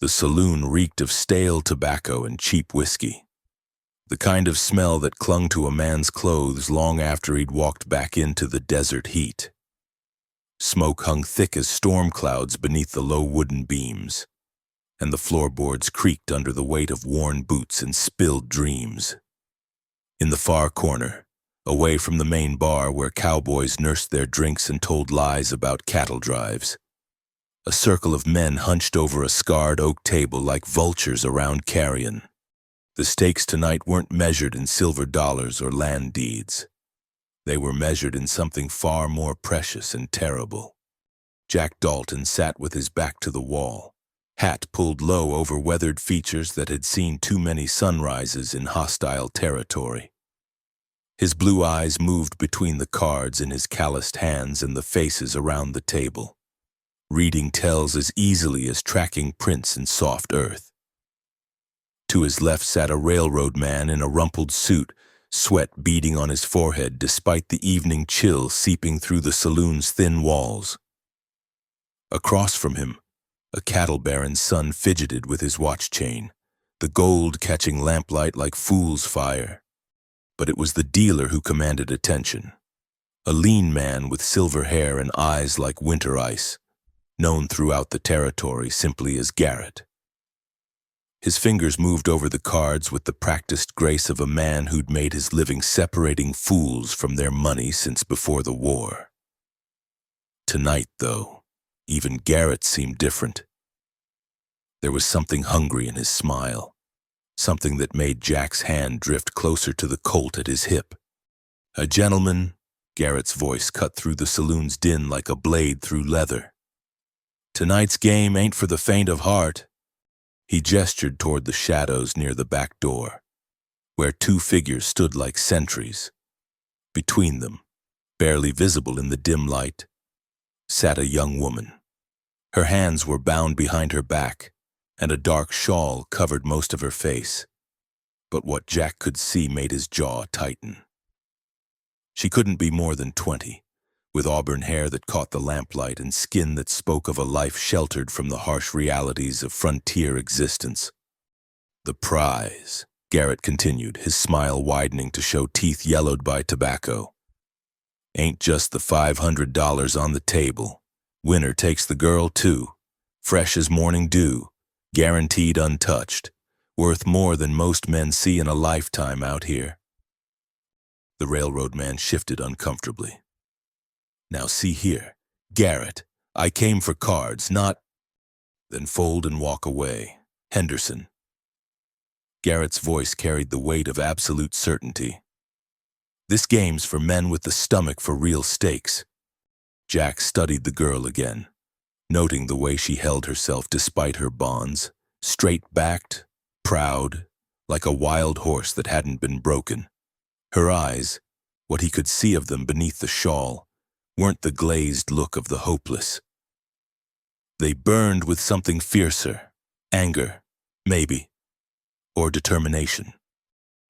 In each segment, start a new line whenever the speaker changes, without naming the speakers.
The saloon reeked of stale tobacco and cheap whiskey, the kind of smell that clung to a man's clothes long after he'd walked back into the desert heat. Smoke hung thick as storm clouds beneath the low wooden beams, and the floorboards creaked under the weight of worn boots and spilled dreams. In the far corner, away from the main bar where cowboys nursed their drinks and told lies about cattle drives, a circle of men hunched over a scarred oak table like vultures around carrion. The stakes tonight weren't measured in silver dollars or land deeds. They were measured in something far more precious and terrible. Jack Dalton sat with his back to the wall, hat pulled low over weathered features that had seen too many sunrises in hostile territory. His blue eyes moved between the cards in his calloused hands and the faces around the table, reading tells as easily as tracking prints in soft earth. To his left sat a railroad man in a rumpled suit, sweat beading on his forehead despite the evening chill seeping through the saloon's thin walls. Across from him, a cattle baron's son fidgeted with his watch chain, the gold catching lamplight like fool's fire. But it was the dealer who commanded attention, a lean man with silver hair and eyes like winter ice, known throughout the territory simply as Garrett. His fingers moved over the cards with the practiced grace of a man who'd made his living separating fools from their money since before the war. Tonight, though, even Garrett seemed different. There was something hungry in his smile, something that made Jack's hand drift closer to the Colt at his hip. "A gentleman," Garrett's voice cut through the saloon's din like a blade through leather. "Tonight's game ain't for the faint of heart." He gestured toward the shadows near the back door, where two figures stood like sentries. Between them, barely visible in the dim light, sat a young woman. Her hands were bound behind her back, and a dark shawl covered most of her face. But what Jack could see made his jaw tighten. She couldn't be more than 20, with auburn hair that caught the lamplight and skin that spoke of a life sheltered from the harsh realities of frontier existence. "The prize," Garrett continued, his smile widening to show teeth yellowed by tobacco, "ain't just the $500 on the table. Winner takes the girl, too. Fresh as morning dew, guaranteed untouched, worth more than most men see in a lifetime out here." The railroad man shifted uncomfortably. "Now see here, Garrett, I came for cards, not—" "Then fold and walk away. Henderson." Garrett's voice carried the weight of absolute certainty. "This game's for men with the stomach for real stakes." Jack studied the girl again, noting the way she held herself despite her bonds, straight-backed, proud, like a wild horse that hadn't been broken. Her eyes, what he could see of them beneath the shawl, weren't the glazed look of the hopeless. They burned with something fiercer, anger, maybe, or determination.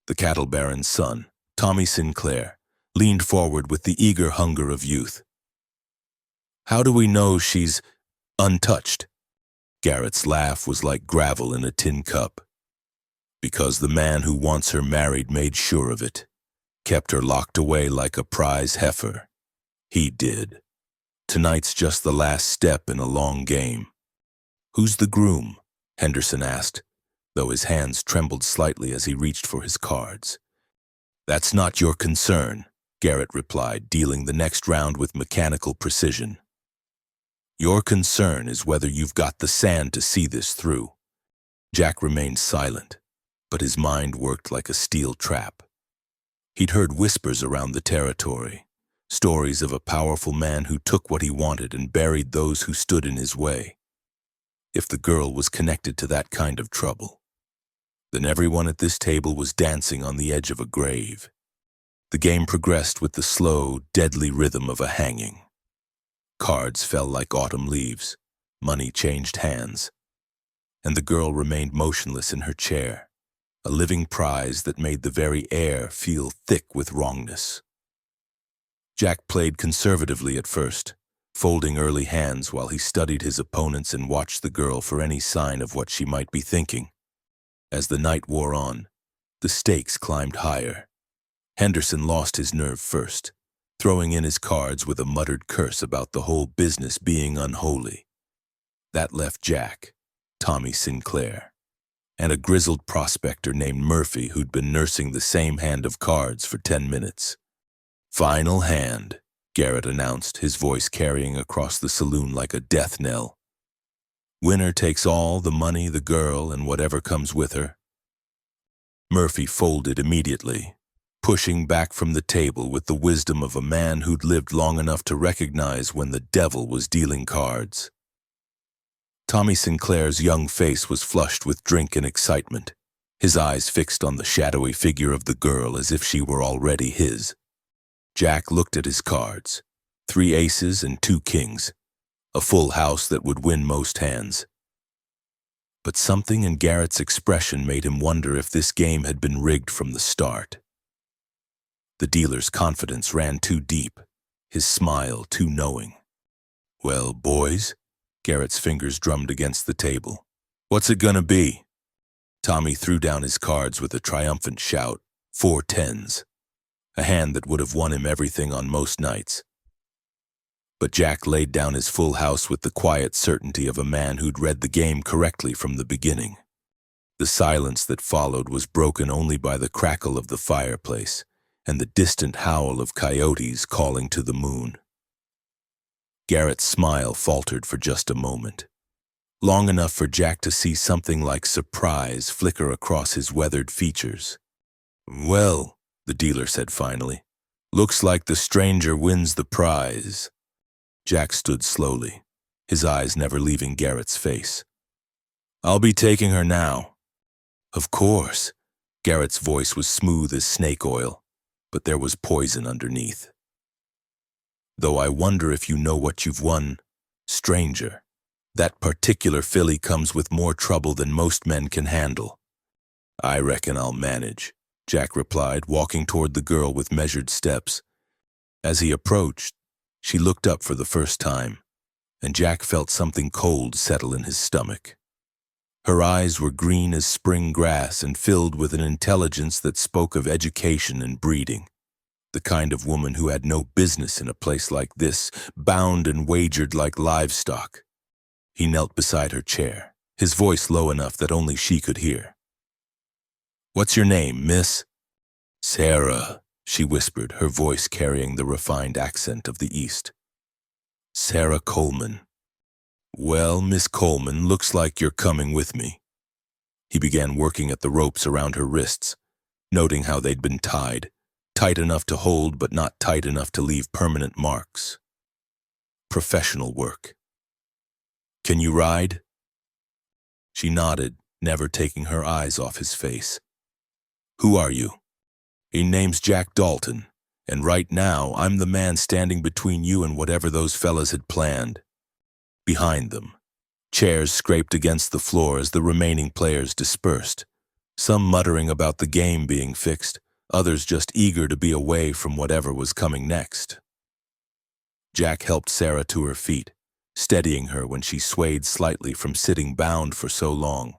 The cattle baron's son, Tommy Sinclair, leaned forward with the eager hunger of youth. "How do we know she's untouched?" Garrett's laugh was like gravel in a tin cup. "Because the man who wants her married made sure of it, kept her locked away like a prize heifer. He did. Tonight's just the last step in a long game." "Who's the groom?" Henderson asked, though his hands trembled slightly as he reached for his cards. "That's not your concern," Garrett replied, dealing the next round with mechanical precision. "Your concern is whether you've got the sand to see this through." Jack remained silent, but his mind worked like a steel trap. He'd heard whispers around the territory, stories of a powerful man who took what he wanted and buried those who stood in his way. If the girl was connected to that kind of trouble, then everyone at this table was dancing on the edge of a grave. The game progressed with the slow, deadly rhythm of a hanging. Cards fell like autumn leaves, money changed hands, and the girl remained motionless in her chair, a living prize that made the very air feel thick with wrongness. Jack played conservatively at first, folding early hands while he studied his opponents and watched the girl for any sign of what she might be thinking. As the night wore on, the stakes climbed higher. Henderson lost his nerve first, throwing in his cards with a muttered curse about the whole business being unholy. That left Jack, Tommy Sinclair, and a grizzled prospector named Murphy who'd been nursing the same hand of cards for 10 minutes. "Final hand," Garrett announced, his voice carrying across the saloon like a death knell. "Winner takes all, the money, the girl, and whatever comes with her." Murphy folded immediately, pushing back from the table with the wisdom of a man who'd lived long enough to recognize when the devil was dealing cards. Tommy Sinclair's young face was flushed with drink and excitement, his eyes fixed on the shadowy figure of the girl as if she were already his. Jack looked at his cards, 3 aces and 2 kings, a full house that would win most hands. But something in Garrett's expression made him wonder if this game had been rigged from the start. The dealer's confidence ran too deep, his smile too knowing. "Well, boys," Garrett's fingers drummed against the table. "What's it gonna be?" Tommy threw down his cards with a triumphant shout, 4 tens, a hand that would have won him everything on most nights. But Jack laid down his full house with the quiet certainty of a man who'd read the game correctly from the beginning. The silence that followed was broken only by the crackle of the fireplace and the distant howl of coyotes calling to the moon. Garrett's smile faltered for just a moment, long enough for Jack to see something like surprise flicker across his weathered features. "Well," the dealer said finally, "looks like the stranger wins the prize." Jack stood slowly, his eyes never leaving Garrett's face. "I'll be taking her now." "Of course." Garrett's voice was smooth as snake oil, but there was poison underneath. "Though I wonder if you know what you've won, stranger. That particular filly comes with more trouble than most men can handle." "I reckon I'll manage," Jack replied, walking toward the girl with measured steps. As he approached, she looked up for the first time, and Jack felt something cold settle in his stomach. Her eyes were green as spring grass and filled with an intelligence that spoke of education and breeding. The kind of woman who had no business in a place like this, bound and wagered like livestock. He knelt beside her chair, his voice low enough that only she could hear. "What's your name, miss?" "Sarah," she whispered, her voice carrying the refined accent of the East. "Sarah Coleman." "Well, Miss Coleman, looks like you're coming with me." He began working at the ropes around her wrists, noting how they'd been tied, tight enough to hold but not tight enough to leave permanent marks. Professional work. "Can you ride?" She nodded, never taking her eyes off his face. "Who are you?" "He name's Jack Dalton, and right now I'm the man standing between you and whatever those fellas had planned." Behind them, chairs scraped against the floor as the remaining players dispersed, some muttering about the game being fixed, others just eager to be away from whatever was coming next. Jack helped Sarah to her feet, steadying her when she swayed slightly from sitting bound for so long.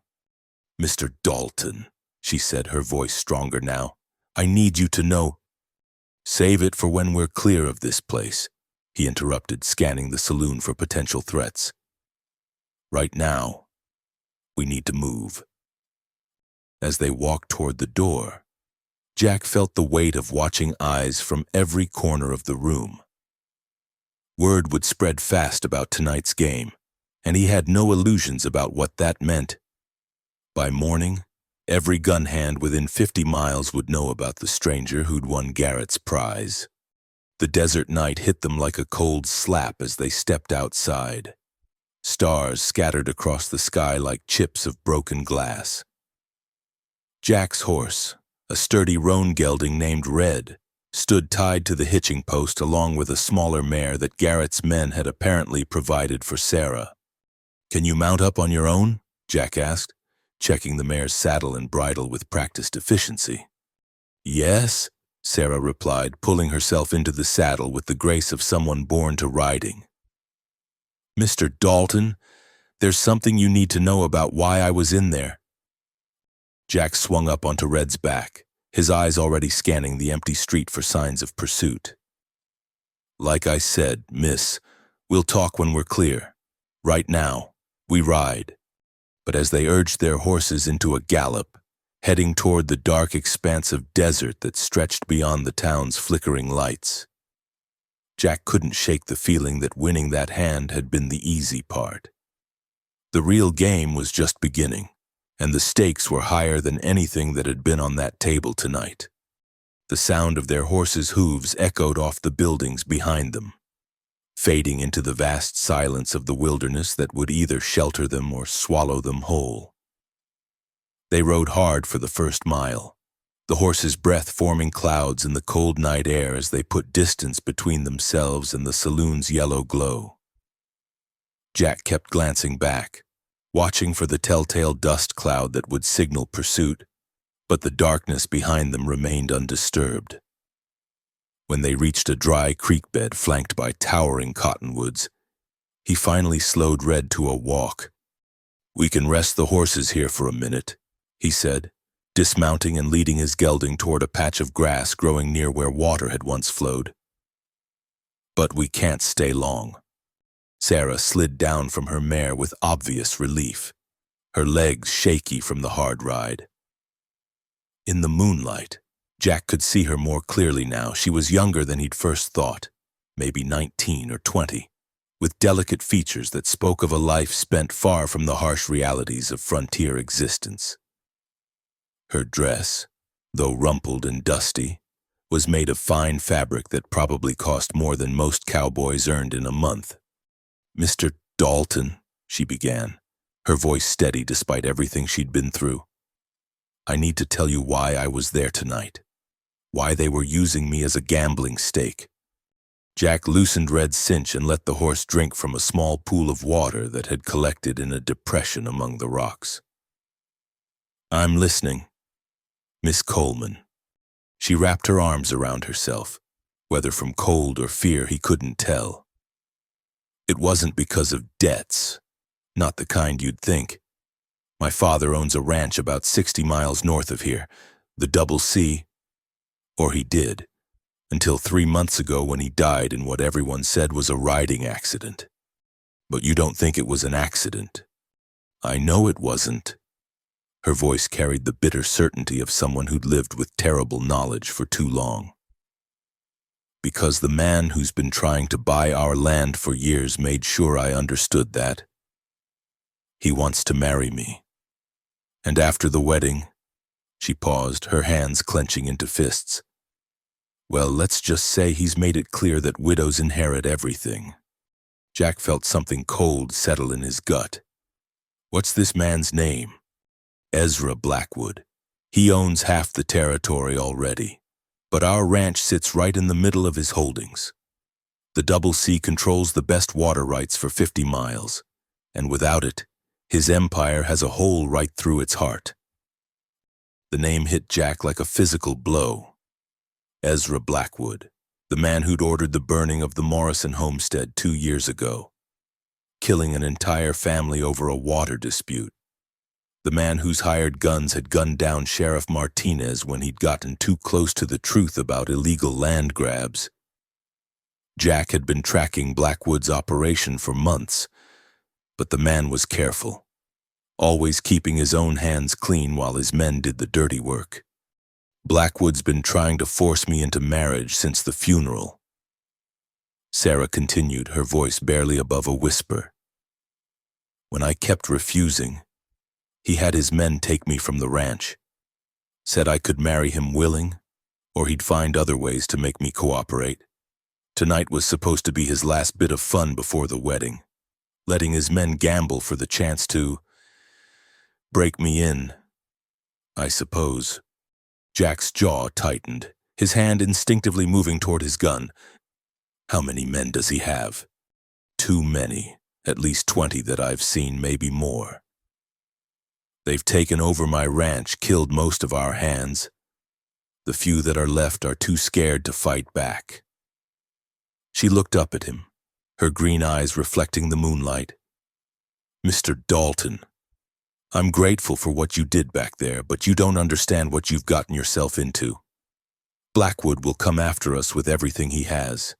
"Mr. Dalton," she said, her voice stronger now, "I need you to know—" "Save it for when we're clear of this place," he interrupted, scanning the saloon for potential threats. "Right now, we need to move." As they walked toward the door, Jack felt the weight of watching eyes from every corner of the room. Word would spread fast about tonight's game, and he had no illusions about what that meant. By morning, every gun hand within 50 miles would know about the stranger who'd won Garrett's prize. The desert night hit them like a cold slap as they stepped outside. Stars scattered across the sky like chips of broken glass. Jack's horse, a sturdy roan gelding named Red, stood tied to the hitching post along with a smaller mare that Garrett's men had apparently provided for Sarah. "Can you mount up on your own?" Jack asked, checking the mare's saddle and bridle with practiced efficiency. "Yes," Sarah replied, pulling herself into the saddle with the grace of someone born to riding. Mr. Dalton, there's something you need to know about why I was in there. Jack swung up onto Red's back, his eyes already scanning the empty street for signs of pursuit. Like I said, miss, we'll talk when we're clear. Right now, we ride. But as they urged their horses into a gallop, heading toward the dark expanse of desert that stretched beyond the town's flickering lights, Jack couldn't shake the feeling that winning that hand had been the easy part. The real game was just beginning, and the stakes were higher than anything that had been on that table tonight. The sound of their horses' hooves echoed off the buildings behind them, fading into the vast silence of the wilderness that would either shelter them or swallow them whole. They rode hard for the first mile, the horses' breath forming clouds in the cold night air as they put distance between themselves and the saloon's yellow glow. Jack kept glancing back, watching for the telltale dust cloud that would signal pursuit, but the darkness behind them remained undisturbed. When they reached a dry creek bed flanked by towering cottonwoods, he finally slowed Red to a walk. "We can rest the horses here for a minute," he said, dismounting and leading his gelding toward a patch of grass growing near where water had once flowed. "But we can't stay long." Sarah slid down from her mare with obvious relief, her legs shaky from the hard ride. In the moonlight, Jack could see her more clearly now. She was younger than he'd first thought, maybe 19 or 20, with delicate features that spoke of a life spent far from the harsh realities of frontier existence. Her dress, though rumpled and dusty, was made of fine fabric that probably cost more than most cowboys earned in a month. "Mr. Dalton," she began, her voice steady despite everything she'd been through, "I need to tell you why I was there tonight, why they were using me as a gambling stake." Jack loosened Red's cinch and let the horse drink from a small pool of water that had collected in a depression among the rocks. "I'm listening. Miss Coleman." She wrapped her arms around herself, whether from cold or fear he couldn't tell. "It wasn't because of debts, not the kind you'd think. My father owns a ranch about 60 miles north of here, the Double C, or he did, until 3 months ago when he died in what everyone said was a riding accident. But you don't think it was an accident. I know it wasn't." Her voice carried the bitter certainty of someone who'd lived with terrible knowledge for too long. "Because the man who's been trying to buy our land for years made sure I understood that. He wants to marry me. And after the wedding," she paused, her hands clenching into fists, "well, let's just say he's made it clear that widows inherit everything." Jack felt something cold settle in his gut. "What's this man's name?" "Ezra Blackwood. He owns half the territory already, but our ranch sits right in the middle of his holdings. The Double C controls the best water rights for 50 miles, and without it, his empire has a hole right through its heart." The name hit Jack like a physical blow. Ezra Blackwood, the man who'd ordered the burning of the Morrison homestead 2 years ago, killing an entire family over a water dispute. The man whose hired guns had gunned down Sheriff Martinez when he'd gotten too close to the truth about illegal land grabs. Jack had been tracking Blackwood's operation for months, but the man was careful, always keeping his own hands clean while his men did the dirty work. "Blackwood's been trying to force me into marriage since the funeral." Sarah continued, her voice barely above a whisper. "When I kept refusing, he had his men take me from the ranch. Said I could marry him willing, or he'd find other ways to make me cooperate. Tonight was supposed to be his last bit of fun before the wedding, letting his men gamble for the chance to break me in, I suppose." Jack's jaw tightened, his hand instinctively moving toward his gun. "How many men does he have?" "Too many, at least 20 that I've seen, maybe more. They've taken over my ranch, killed most of our hands. The few that are left are too scared to fight back." She looked up at him, her green eyes reflecting the moonlight. "Mr. Dalton, I'm grateful for what you did back there, but you don't understand what you've gotten yourself into. Blackwood will come after us with everything he has.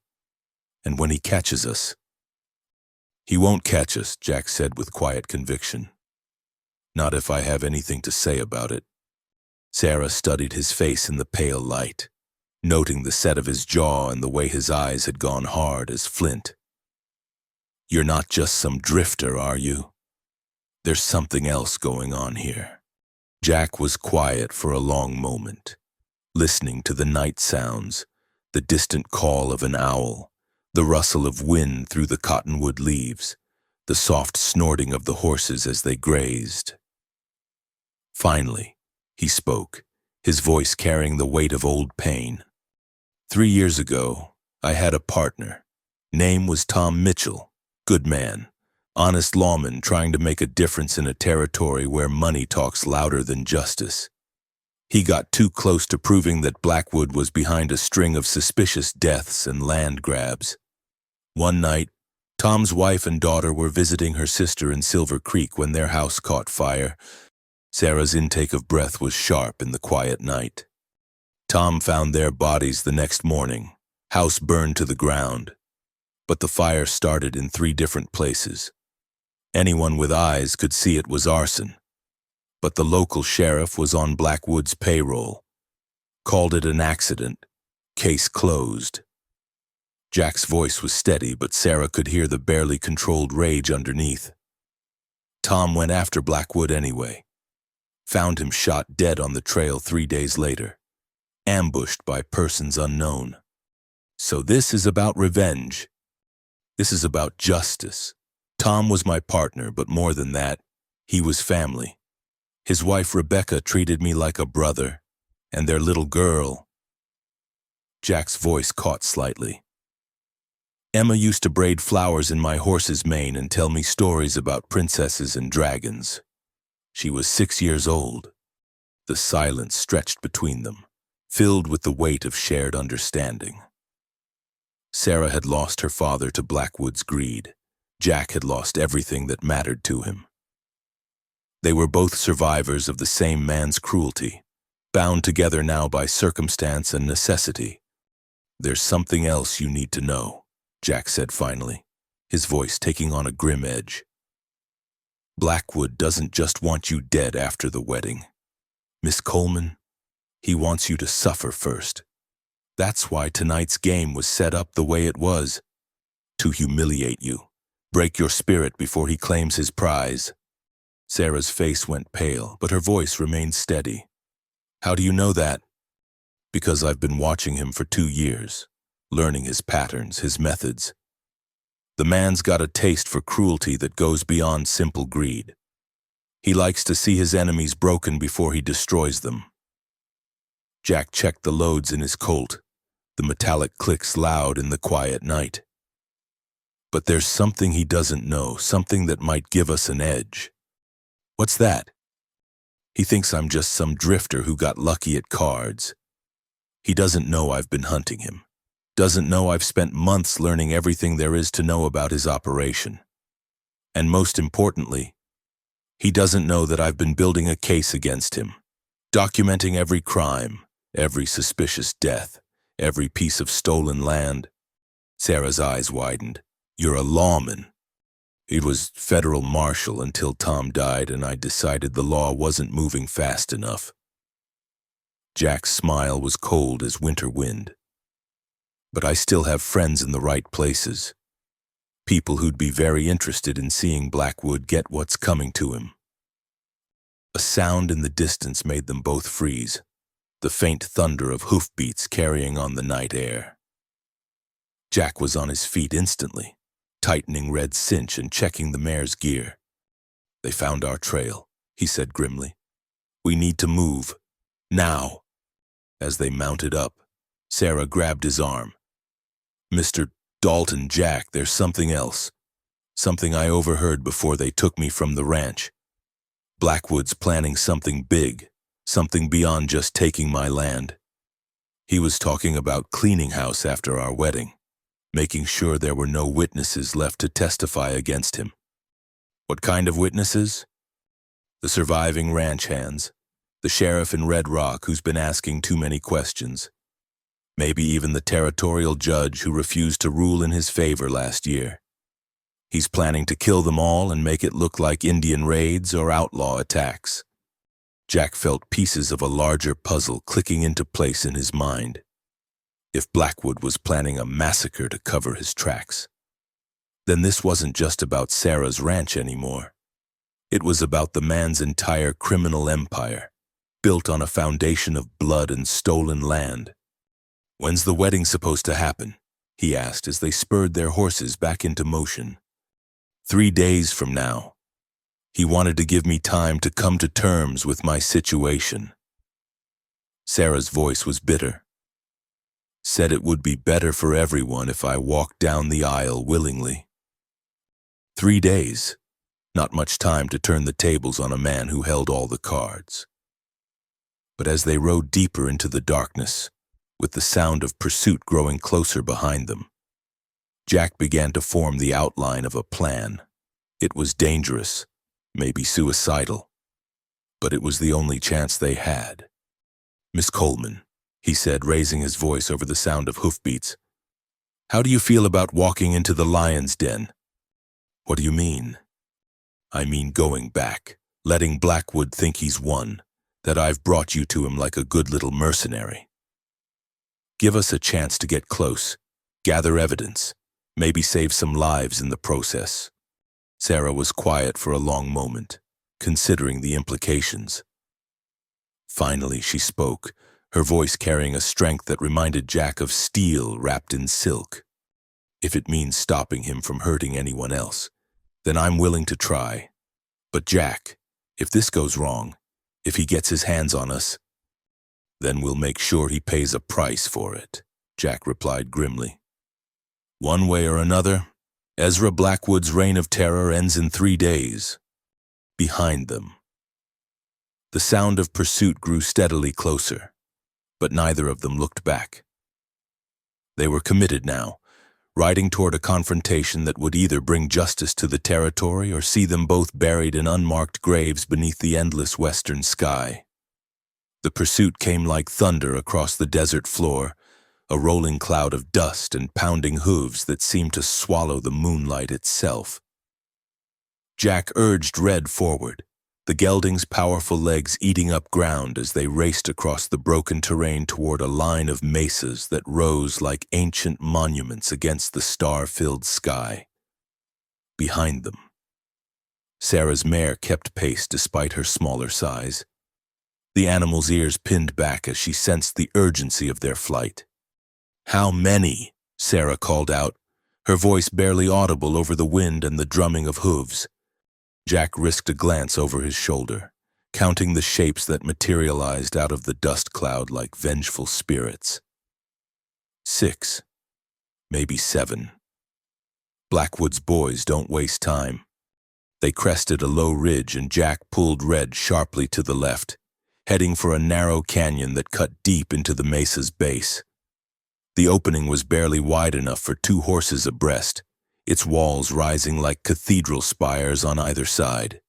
And when he catches us—" "He won't catch us," Jack said with quiet conviction. "Not if I have anything to say about it." Sarah studied his face in the pale light, noting the set of his jaw and the way his eyes had gone hard as flint. "You're not just some drifter, are you? There's something else going on here." Jack was quiet for a long moment, listening to the night sounds, the distant call of an owl, the rustle of wind through the cottonwood leaves, the soft snorting of the horses as they grazed. Finally, he spoke, his voice carrying the weight of old pain. 3 years ago, I had a partner. Name was Tom Mitchell. Good man. Honest lawman trying to make a difference in a territory where money talks louder than justice. He got too close to proving that Blackwood was behind a string of suspicious deaths and land grabs. One night, Tom's wife and daughter were visiting her sister in Silver Creek when their house caught fire. Sarah's intake of breath was sharp in the quiet night. Tom found their bodies the next morning, house burned to the ground. But the fire started in 3 different places. Anyone with eyes could see it was arson. But the local sheriff was on Blackwood's payroll. Called it an accident. Case closed. Jack's voice was steady, but Sarah could hear the barely controlled rage underneath. Tom went after Blackwood anyway. Found him shot dead on the trail 3 days later. Ambushed by persons unknown. So this is about revenge. This is about justice. Tom was my partner, but more than that, he was family. His wife Rebecca treated me like a brother, and their little girl. Jack's voice caught slightly. Emma used to braid flowers in my horse's mane and tell me stories about princesses and dragons. She was 6 years old. The silence stretched between them, filled with the weight of shared understanding. Sarah had lost her father to Blackwood's greed. Jack had lost everything that mattered to him. They were both survivors of the same man's cruelty, bound together now by circumstance and necessity. "There's something else you need to know," Jack said finally, his voice taking on a grim edge. "Blackwood doesn't just want you dead after the wedding. Miss Coleman, he wants you to suffer first. That's why tonight's game was set up the way it was. To humiliate you, break your spirit before he claims his prize." Sarah's face went pale, but her voice remained steady. "How do you know that?" "Because I've been watching him for 2 years, learning his patterns, his methods. The man's got a taste for cruelty that goes beyond simple greed. He likes to see his enemies broken before he destroys them." Jack checked the loads in his Colt, the metallic clicks loud in the quiet night. "But there's something he doesn't know, something that might give us an edge." "What's that?" "He thinks I'm just some drifter who got lucky at cards. He doesn't know I've been hunting him. Doesn't know I've spent months learning everything there is to know about his operation. And most importantly, he doesn't know that I've been building a case against him, documenting every crime, every suspicious death, every piece of stolen land." Sarah's eyes widened. "You're a lawman." "It was federal marshal until Tom died and I decided the law wasn't moving fast enough." Jack's smile was cold as winter wind. "But I still have friends in the right places. People who'd be very interested in seeing Blackwood get what's coming to him." A sound in the distance made them both freeze, the faint thunder of hoofbeats carrying on the night air. Jack was on his feet instantly, tightening Red's cinch and checking the mare's gear. "They found our trail," he said grimly. "We need to move. Now." As they mounted up, Sarah grabbed his arm. "Mr. Dalton, Jack, there's something else. Something I overheard before they took me from the ranch. Blackwood's planning something big, something beyond just taking my land. He was talking about cleaning house after our wedding. making sure there were no witnesses left to testify against him. What kind of witnesses? The surviving ranch hands, the sheriff in Red Rock who's been asking too many questions, maybe even the territorial judge who refused to rule in his favor last year. He's planning to kill them all and make it look like Indian raids or outlaw attacks. Jack felt pieces of a larger puzzle clicking into place in his mind. If Blackwood was planning a massacre to cover his tracks, then this wasn't just about Sarah's ranch anymore. It was about the man's entire criminal empire, built on a foundation of blood and stolen land. "When's the wedding supposed to happen?" he asked as they spurred their horses back into motion. 3 days from now. He wanted to give me time to come to terms with my situation. Sarah's voice was bitter. Said it would be better for everyone if I walked down the aisle willingly. 3 days. Not much time to turn the tables on a man who held all the cards. But as they rode deeper into the darkness, with the sound of pursuit growing closer behind them, Jack began to form the outline of a plan. It was dangerous, maybe suicidal, but it was the only chance they had. "Miss Coleman," he said, raising his voice over the sound of hoofbeats, "how do you feel about walking into the lion's den?" "What do you mean?" "I mean going back, letting Blackwood think he's won, that I've brought you to him like a good little mercenary. Give us a chance to get close, gather evidence, maybe save some lives in the process." Sarah was quiet for a long moment, considering the implications. Finally, she spoke, her voice carrying a strength that reminded Jack of steel wrapped in silk. "If it means stopping him from hurting anyone else, then I'm willing to try. But Jack, if this goes wrong, if he gets his hands on us, then we'll make sure he pays a price for it," Jack replied grimly. "One way or another, Ezra Blackwood's reign of terror ends in 3 days. Behind them." The sound of pursuit grew steadily closer, but neither of them looked back. They were committed now, riding toward a confrontation that would either bring justice to the territory or see them both buried in unmarked graves beneath the endless western sky. The pursuit came like thunder across the desert floor, a rolling cloud of dust and pounding hooves that seemed to swallow the moonlight itself. Jack urged Red forward, the gelding's powerful legs eating up ground as they raced across the broken terrain toward a line of mesas that rose like ancient monuments against the star-filled sky. Behind them, Sarah's mare kept pace despite her smaller size. The animal's ears pinned back as she sensed the urgency of their flight. "How many?" Sarah called out, her voice barely audible over the wind and the drumming of hooves. Jack risked a glance over his shoulder, counting the shapes that materialized out of the dust cloud like vengeful spirits. 6, maybe 7. Blackwood's boys don't waste time. They crested a low ridge and Jack pulled Red sharply to the left, heading for a narrow canyon that cut deep into the mesa's base. The opening was barely wide enough for 2 horses abreast, its walls rising like cathedral spires on either side.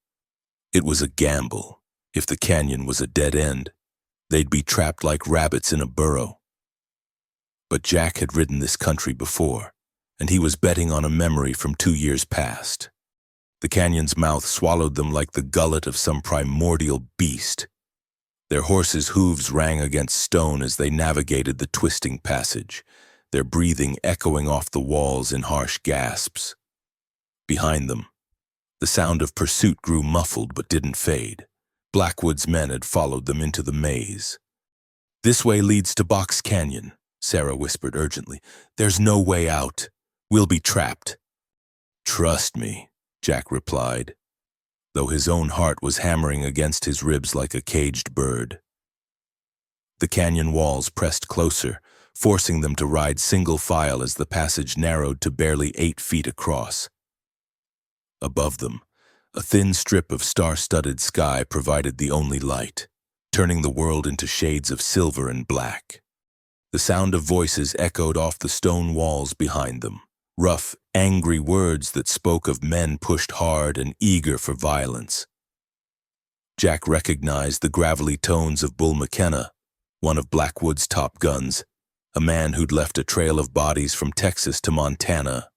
It was a gamble. If the canyon was a dead end, they'd be trapped like rabbits in a burrow. But Jack had ridden this country before, and he was betting on a memory from 2 years past. The canyon's mouth swallowed them like the gullet of some primordial beast. Their horses' hooves rang against stone as they navigated the twisting passage, their breathing echoing off the walls in harsh gasps. Behind them, the sound of pursuit grew muffled but didn't fade. Blackwood's men had followed them into the maze. "This way leads to Box Canyon," Sarah whispered urgently. "There's no way out. We'll be trapped." "Trust me," Jack replied, though his own heart was hammering against his ribs like a caged bird. The canyon walls pressed closer, forcing them to ride single file as the passage narrowed to barely 8 feet across. Above them, a thin strip of star-studded sky provided the only light, turning the world into shades of silver and black. The sound of voices echoed off the stone walls behind them, rough, angry words that spoke of men pushed hard and eager for violence. Jack recognized the gravelly tones of Bull McKenna, one of Blackwood's top guns, a man who'd left a trail of bodies from Texas to Montana.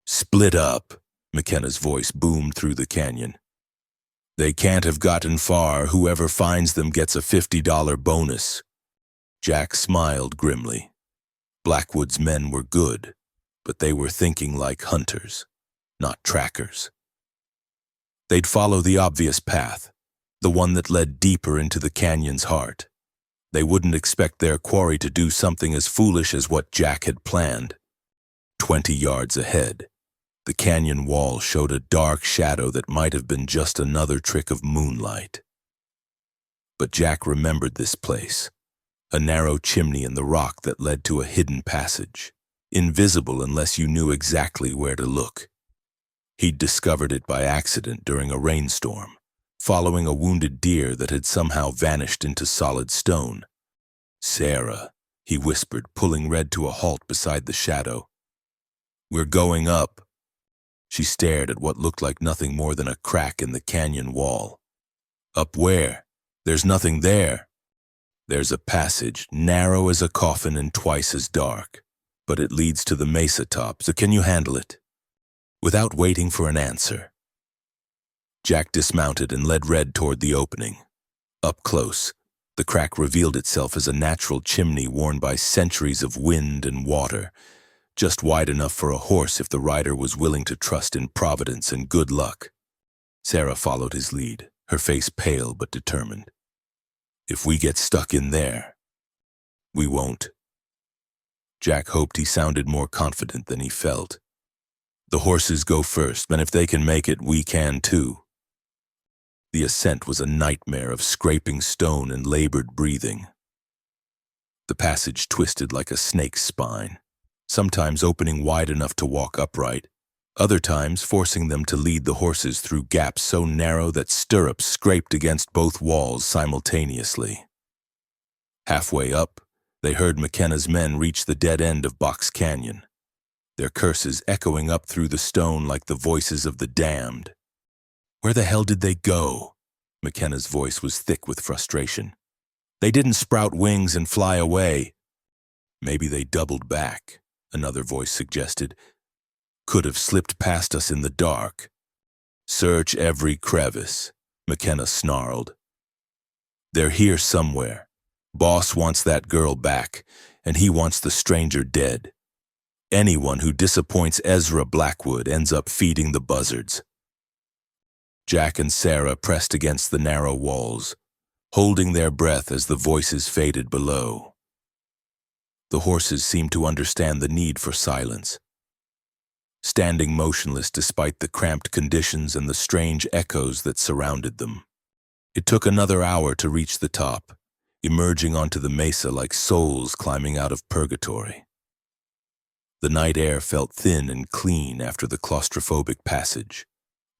"Split up," McKenna's voice boomed through the canyon. "They can't have gotten far. Whoever finds them gets a $50 bonus." Jack smiled grimly. Blackwood's men were good, but they were thinking like hunters, not trackers. They'd follow the obvious path, the one that led deeper into the canyon's heart. They wouldn't expect their quarry to do something as foolish as what Jack had planned. 20 yards ahead, the canyon wall showed a dark shadow that might have been just another trick of moonlight. But Jack remembered this place, a narrow chimney in the rock that led to a hidden passage, invisible unless you knew exactly where to look. He'd discovered it by accident during a rainstorm, following a wounded deer that had somehow vanished into solid stone. "Sarah," he whispered, pulling Red to a halt beside the shadow. "We're going up." She stared at what looked like nothing more than a crack in the canyon wall. "Up where? There's nothing there." "There's a passage, narrow as a coffin and twice as dark, but it leads to the mesa top, so can you handle it?" Without waiting for an answer, Jack dismounted and led Red toward the opening. Up close, the crack revealed itself as a natural chimney worn by centuries of wind and water, just wide enough for a horse if the rider was willing to trust in providence and good luck. Sarah followed his lead, her face pale but determined. "If we get stuck in there, we won't." Jack hoped he sounded more confident than he felt. "The horses go first, and if they can make it, we can too." The ascent was a nightmare of scraping stone and labored breathing. The passage twisted like a snake's spine, sometimes opening wide enough to walk upright, other times forcing them to lead the horses through gaps so narrow that stirrups scraped against both walls simultaneously. Halfway up, they heard McKenna's men reach the dead end of Box Canyon, their curses echoing up through the stone like the voices of the damned. "Where the hell did they go?" McKenna's voice was thick with frustration. "They didn't sprout wings and fly away." "Maybe they doubled back," another voice suggested. "Could have slipped past us in the dark." "Search every crevice," McKenna snarled. "They're here somewhere. Boss wants that girl back, and he wants the stranger dead. Anyone who disappoints Ezra Blackwood ends up feeding the buzzards." Jack and Sarah pressed against the narrow walls, holding their breath as the voices faded below. The horses seemed to understand the need for silence. Standing motionless despite the cramped conditions and the strange echoes that surrounded them. It took another hour to reach the top, emerging onto the mesa like souls climbing out of purgatory. The night air felt thin and clean after the claustrophobic passage,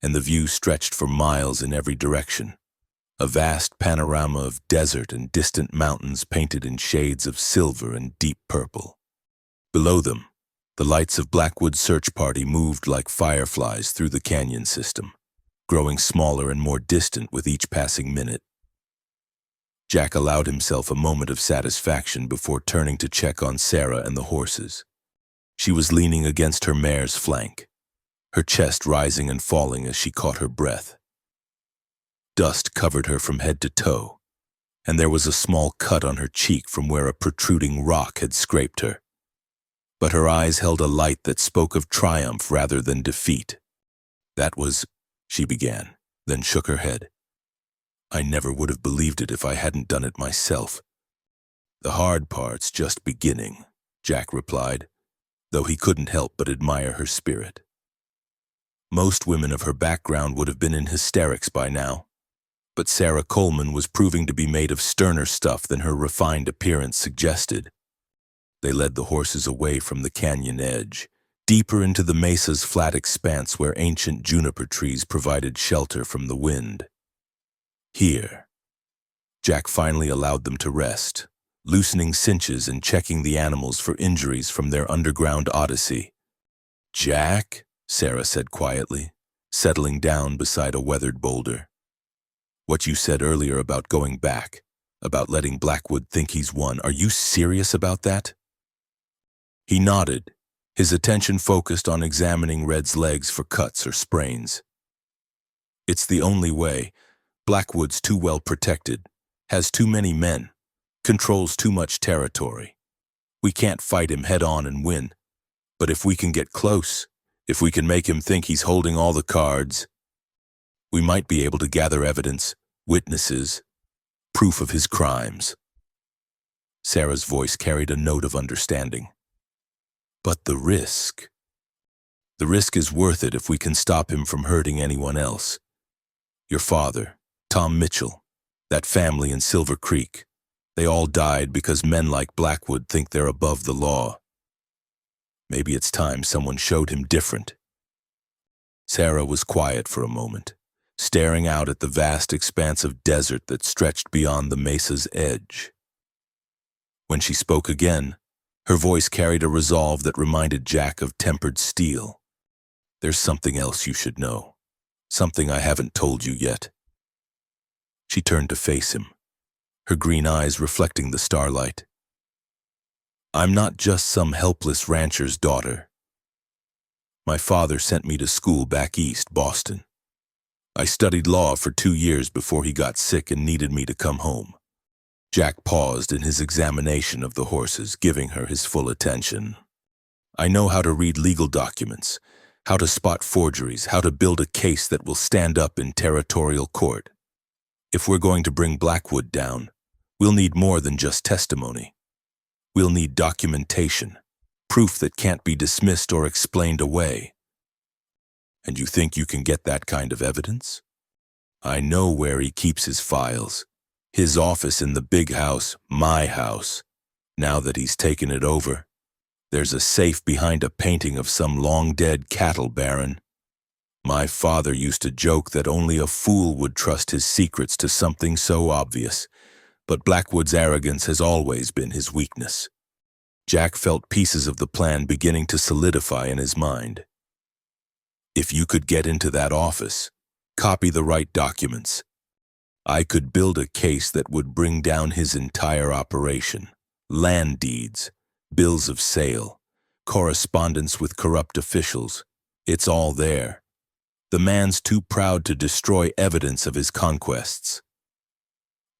and the view stretched for miles in every direction, a vast panorama of desert and distant mountains painted in shades of silver and deep purple. Below them, the lights of Blackwood's search party moved like fireflies through the canyon system, growing smaller and more distant with each passing minute. Jack allowed himself a moment of satisfaction before turning to check on Sarah and the horses. She was leaning against her mare's flank, her chest rising and falling as she caught her breath. Dust covered her from head to toe, and there was a small cut on her cheek from where a protruding rock had scraped her. But her eyes held a light that spoke of triumph rather than defeat. "That was," she began, then shook her head. "I never would have believed it if I hadn't done it myself." "The hard part's just beginning," Jack replied, though he couldn't help but admire her spirit. Most women of her background would have been in hysterics by now, but Sarah Coleman was proving to be made of sterner stuff than her refined appearance suggested. They led the horses away from the canyon edge, deeper into the mesa's flat expanse where ancient juniper trees provided shelter from the wind. Here, Jack finally allowed them to rest, loosening cinches and checking the animals for injuries from their underground odyssey. "Jack," Sarah said quietly, settling down beside a weathered boulder. "What you said earlier about going back, about letting Blackwood think he's won, are you serious about that?" He nodded, his attention focused on examining Red's legs for cuts or sprains. "It's the only way. Blackwood's too well protected, has too many men, controls too much territory. We can't fight him head-on and win. But if we can get close, if we can make him think he's holding all the cards, we might be able to gather evidence, witnesses, proof of his crimes." Sarah's voice carried a note of understanding. "But the risk. The risk is worth it if we can stop him from hurting anyone else. Your father, Tom Mitchell, that family in Silver Creek, they all died because men like Blackwood think they're above the law. Maybe it's time someone showed him different." Sarah was quiet for a moment, staring out at the vast expanse of desert that stretched beyond the mesa's edge. When she spoke again, her voice carried a resolve that reminded Jack of tempered steel. "There's something else you should know, something I haven't told you yet." She turned to face him, her green eyes reflecting the starlight. "I'm not just some helpless rancher's daughter. My father sent me to school back east, Boston. I studied law for 2 years before he got sick and needed me to come home." Jack paused in his examination of the horses, giving her his full attention. "I know how to read legal documents, how to spot forgeries, how to build a case that will stand up in territorial court. If we're going to bring Blackwood down, we'll need more than just testimony. We'll need documentation, proof that can't be dismissed or explained away." "And you think you can get that kind of evidence?" "I know where he keeps his files. His office in the big house, my house. Now that he's taken it over, there's a safe behind a painting of some long-dead cattle baron. My father used to joke that only a fool would trust his secrets to something so obvious, but Blackwood's arrogance has always been his weakness." Jack felt pieces of the plan beginning to solidify in his mind. "If you could get into that office, copy the right documents, I could build a case that would bring down his entire operation. Land deeds, bills of sale, correspondence with corrupt officials. It's all there. The man's too proud to destroy evidence of his conquests."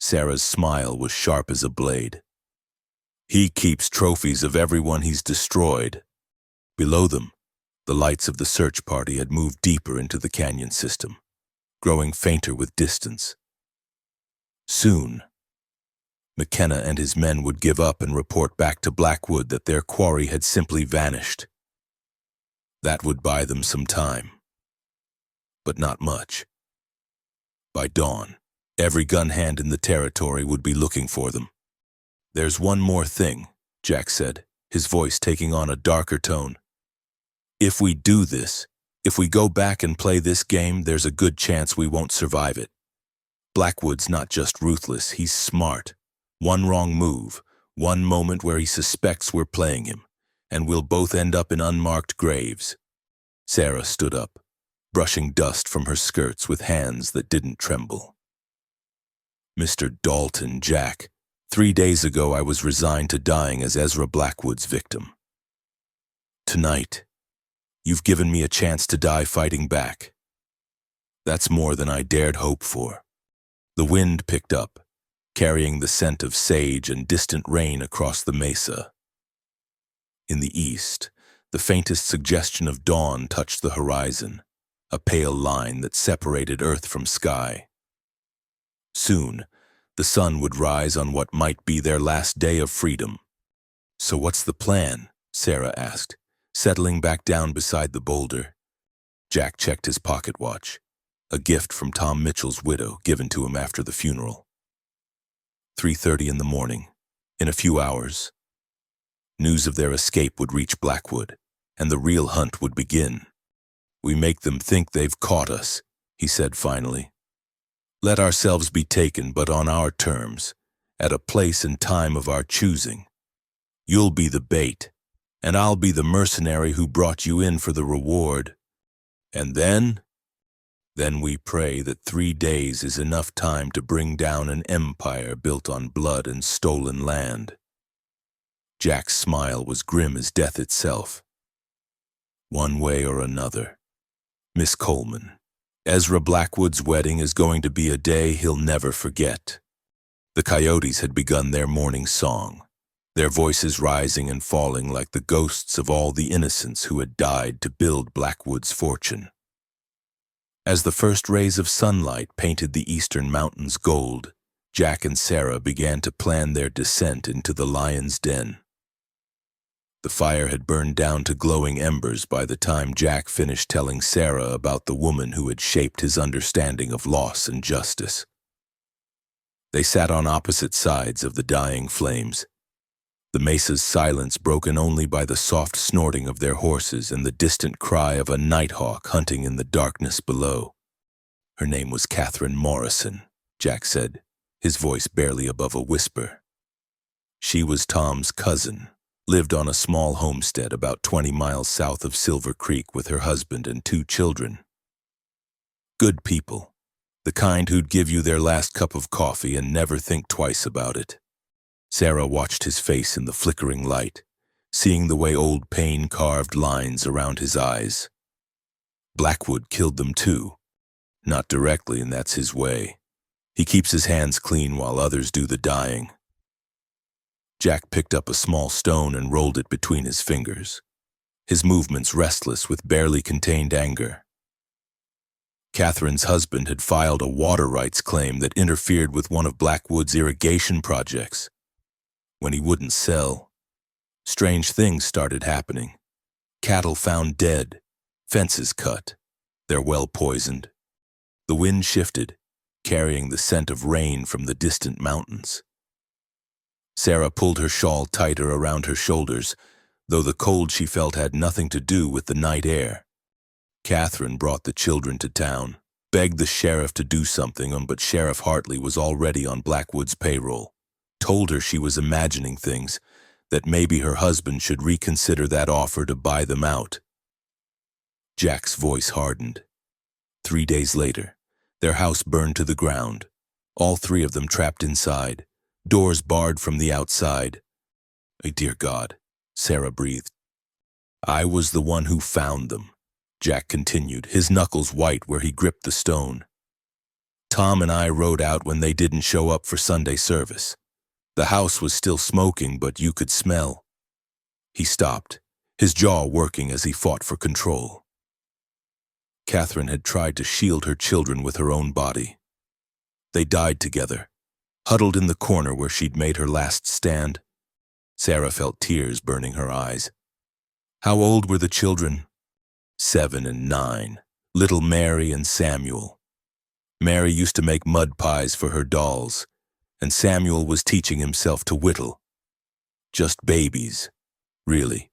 Sarah's smile was sharp as a blade. "He keeps trophies of everyone he's destroyed." Below them, the lights of the search party had moved deeper into the canyon system, growing fainter with distance. Soon, McKenna and his men would give up and report back to Blackwood that their quarry had simply vanished. That would buy them some time, but not much. By dawn, every gun hand in the territory would be looking for them. "There's one more thing," Jack said, his voice taking on a darker tone. "If we do this, if we go back and play this game, there's a good chance we won't survive it. Blackwood's not just ruthless, he's smart. One wrong move, one moment where he suspects we're playing him, and we'll both end up in unmarked graves." Sarah stood up, brushing dust from her skirts with hands that didn't tremble. "Mr. Dalton, Jack, 3 days ago I was resigned to dying as Ezra Blackwood's victim. Tonight, you've given me a chance to die fighting back. That's more than I dared hope for." The wind picked up, carrying the scent of sage and distant rain across the mesa. In the east, the faintest suggestion of dawn touched the horizon, a pale line that separated earth from sky. Soon, the sun would rise on what might be their last day of freedom. "So what's the plan?" Sarah asked, settling back down beside the boulder. Jack checked his pocket watch, a gift from Tom Mitchell's widow given to him after the funeral. 3:30 in the morning. In a few hours, news of their escape would reach Blackwood, and the real hunt would begin. "We make them think they've caught us," he said finally. "Let ourselves be taken, but on our terms, at a place and time of our choosing. You'll be the bait, and I'll be the mercenary who brought you in for the reward. And then we pray that 3 days is enough time to bring down an empire built on blood and stolen land." Jack's smile was grim as death itself. "One way or another, Miss Coleman, Ezra Blackwood's wedding is going to be a day he'll never forget." The coyotes had begun their morning song, their voices rising and falling like the ghosts of all the innocents who had died to build Blackwood's fortune. As the first rays of sunlight painted the eastern mountains gold, Jack and Sarah began to plan their descent into the lion's den. The fire had burned down to glowing embers by the time Jack finished telling Sarah about the woman who had shaped his understanding of loss and justice. They sat on opposite sides of the dying flames, the mesa's silence broken only by the soft snorting of their horses and the distant cry of a nighthawk hunting in the darkness below. "Her name was Catherine Morrison," Jack said, his voice barely above a whisper. "She was Tom's cousin, lived on a small homestead about 20 miles south of Silver Creek with her husband and 2 children. Good people, the kind who'd give you their last cup of coffee and never think twice about it." Sarah watched his face in the flickering light, seeing the way old pain carved lines around his eyes. "Blackwood killed them too. Not directly, and that's his way. He keeps his hands clean while others do the dying." Jack picked up a small stone and rolled it between his fingers, his movements restless with barely contained anger. Catherine's husband had filed a water rights claim that interfered with one of Blackwood's irrigation projects. When he wouldn't sell, strange things started happening. Cattle found dead, fences cut, their well poisoned. The wind shifted, carrying the scent of rain from the distant mountains. Sarah pulled her shawl tighter around her shoulders, though the cold she felt had nothing to do with the night air. Catherine brought the children to town, begged the sheriff to do something, but Sheriff Hartley was already on Blackwood's payroll. Told her she was imagining things, that maybe her husband should reconsider that offer to buy them out. Jack's voice hardened. 3 days later, their house burned to the ground, all 3 of them trapped inside, doors barred from the outside. "Dear God," Sarah breathed. "I was the one who found them," Jack continued, his knuckles white where he gripped the stone. "Tom and I rode out when they didn't show up for Sunday service. The house was still smoking, but you could smell." He stopped, his jaw working as he fought for control. Catherine had tried to shield her children with her own body. They died together, huddled in the corner where she'd made her last stand. Sarah felt tears burning her eyes. "How old were the children?" 7 and 9, little Mary and Samuel. Mary used to make mud pies for her dolls, and Samuel was teaching himself to whittle. Just babies, really.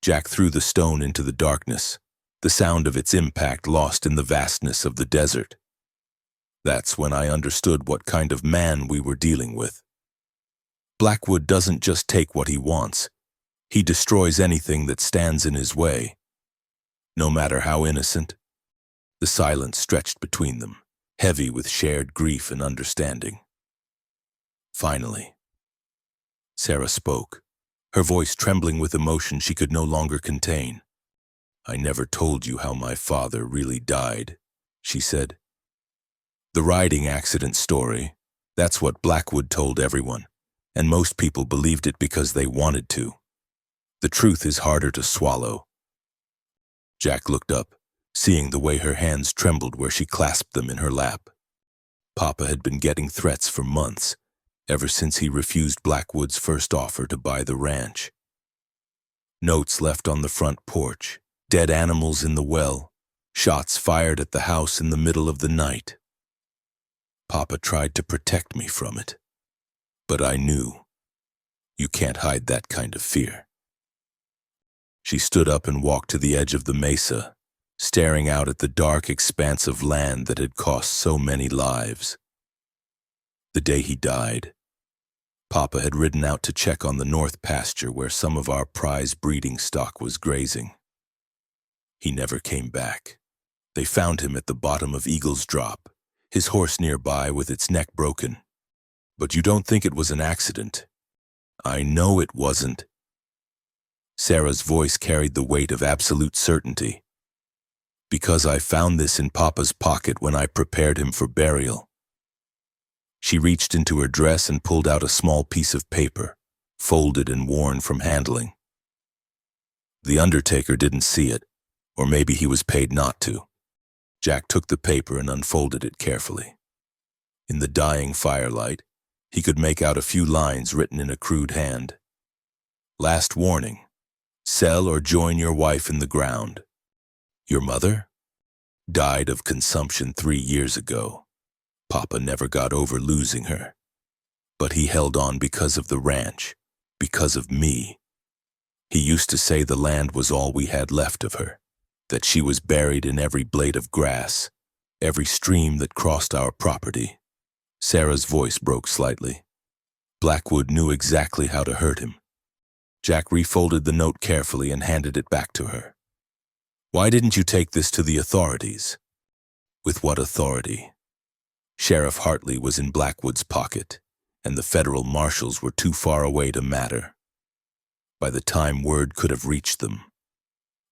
Jack threw the stone into the darkness, the sound of its impact lost in the vastness of the desert. That's when I understood what kind of man we were dealing with. Blackwood doesn't just take what he wants. He destroys anything that stands in his way. No matter how innocent. The silence stretched between them, heavy with shared grief and understanding. Finally, Sarah spoke, her voice trembling with emotion she could no longer contain. "I never told you how my father really died," she said. "The riding accident story, that's what Blackwood told everyone, and most people believed it because they wanted to. The truth is harder to swallow." Jack looked up, seeing the way her hands trembled where she clasped them in her lap. Papa had been getting threats for months, ever since he refused Blackwood's first offer to buy the ranch. Notes left on the front porch, dead animals in the well, shots fired at the house in the middle of the night. Papa tried to protect me from it, but I knew. You can't hide that kind of fear. She stood up and walked to the edge of the mesa, staring out at the dark expanse of land that had cost so many lives. The day he died, Papa had ridden out to check on the north pasture where some of our prize breeding stock was grazing. He never came back. They found him at the bottom of Eagle's Drop, his horse nearby with its neck broken. But you don't think it was an accident? I know it wasn't. Sarah's voice carried the weight of absolute certainty. Because I found this in Papa's pocket when I prepared him for burial. She reached into her dress and pulled out a small piece of paper, folded and worn from handling. The undertaker didn't see it, or maybe he was paid not to. Jack took the paper and unfolded it carefully. In the dying firelight, he could make out a few lines written in a crude hand. Last warning. Sell or join your wife in the ground. Your mother? Died of consumption 3 years ago. Papa never got over losing her. But he held on because of the ranch, because of me. He used to say the land was all we had left of her, that she was buried in every blade of grass, every stream that crossed our property. Sarah's voice broke slightly. Blackwood knew exactly how to hurt him. Jack refolded the note carefully and handed it back to her. Why didn't you take this to the authorities? With what authority? Sheriff Hartley was in Blackwood's pocket, and the federal marshals were too far away to matter. By the time word could have reached them,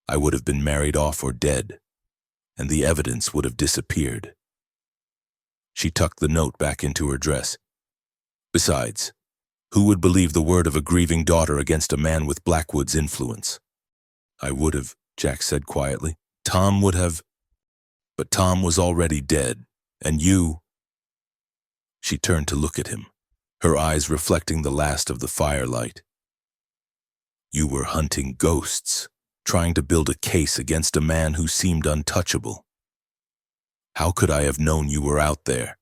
I would have been married off or dead, and the evidence would have disappeared. She tucked the note back into her dress. Besides, who would believe the word of a grieving daughter against a man with Blackwood's influence? I would have, Jack said quietly. Tom would have. But Tom was already dead, and you. She turned to look at him, her eyes reflecting the last of the firelight. You were hunting ghosts, trying to build a case against a man who seemed untouchable. How could I have known you were out there?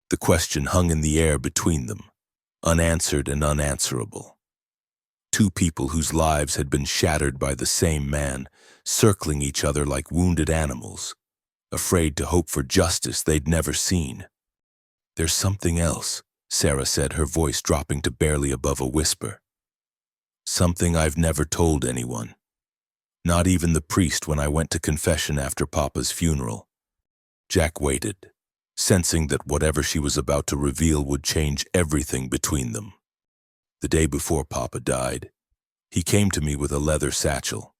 The question hung in the air between them, unanswered and unanswerable. Two people whose lives had been shattered by the same man, circling each other like wounded animals, afraid to hope for justice they'd never seen. There's something else, Sarah said, her voice dropping to barely above a whisper. Something I've never told anyone. Not even the priest when I went to confession after Papa's funeral. Jack waited, sensing that whatever she was about to reveal would change everything between them. The day before Papa died, he came to me with a leather satchel.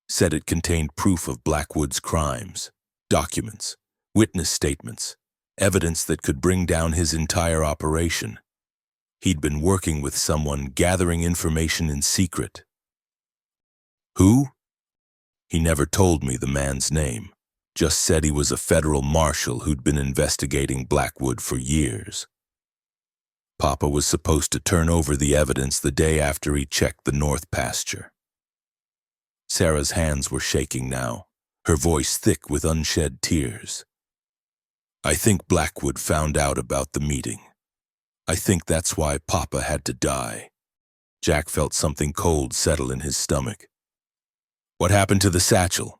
Said it contained proof of Blackwood's crimes, documents, witness statements, evidence that could bring down his entire operation. He'd been working with someone, gathering information in secret. Who? He never told me the man's name, just said he was a federal marshal who'd been investigating Blackwood for years. Papa was supposed to turn over the evidence the day after he checked the north pasture. Sarah's hands were shaking now, her voice thick with unshed tears. I think Blackwood found out about the meeting. I think that's why Papa had to die. Jack felt something cold settle in his stomach. What happened to the satchel?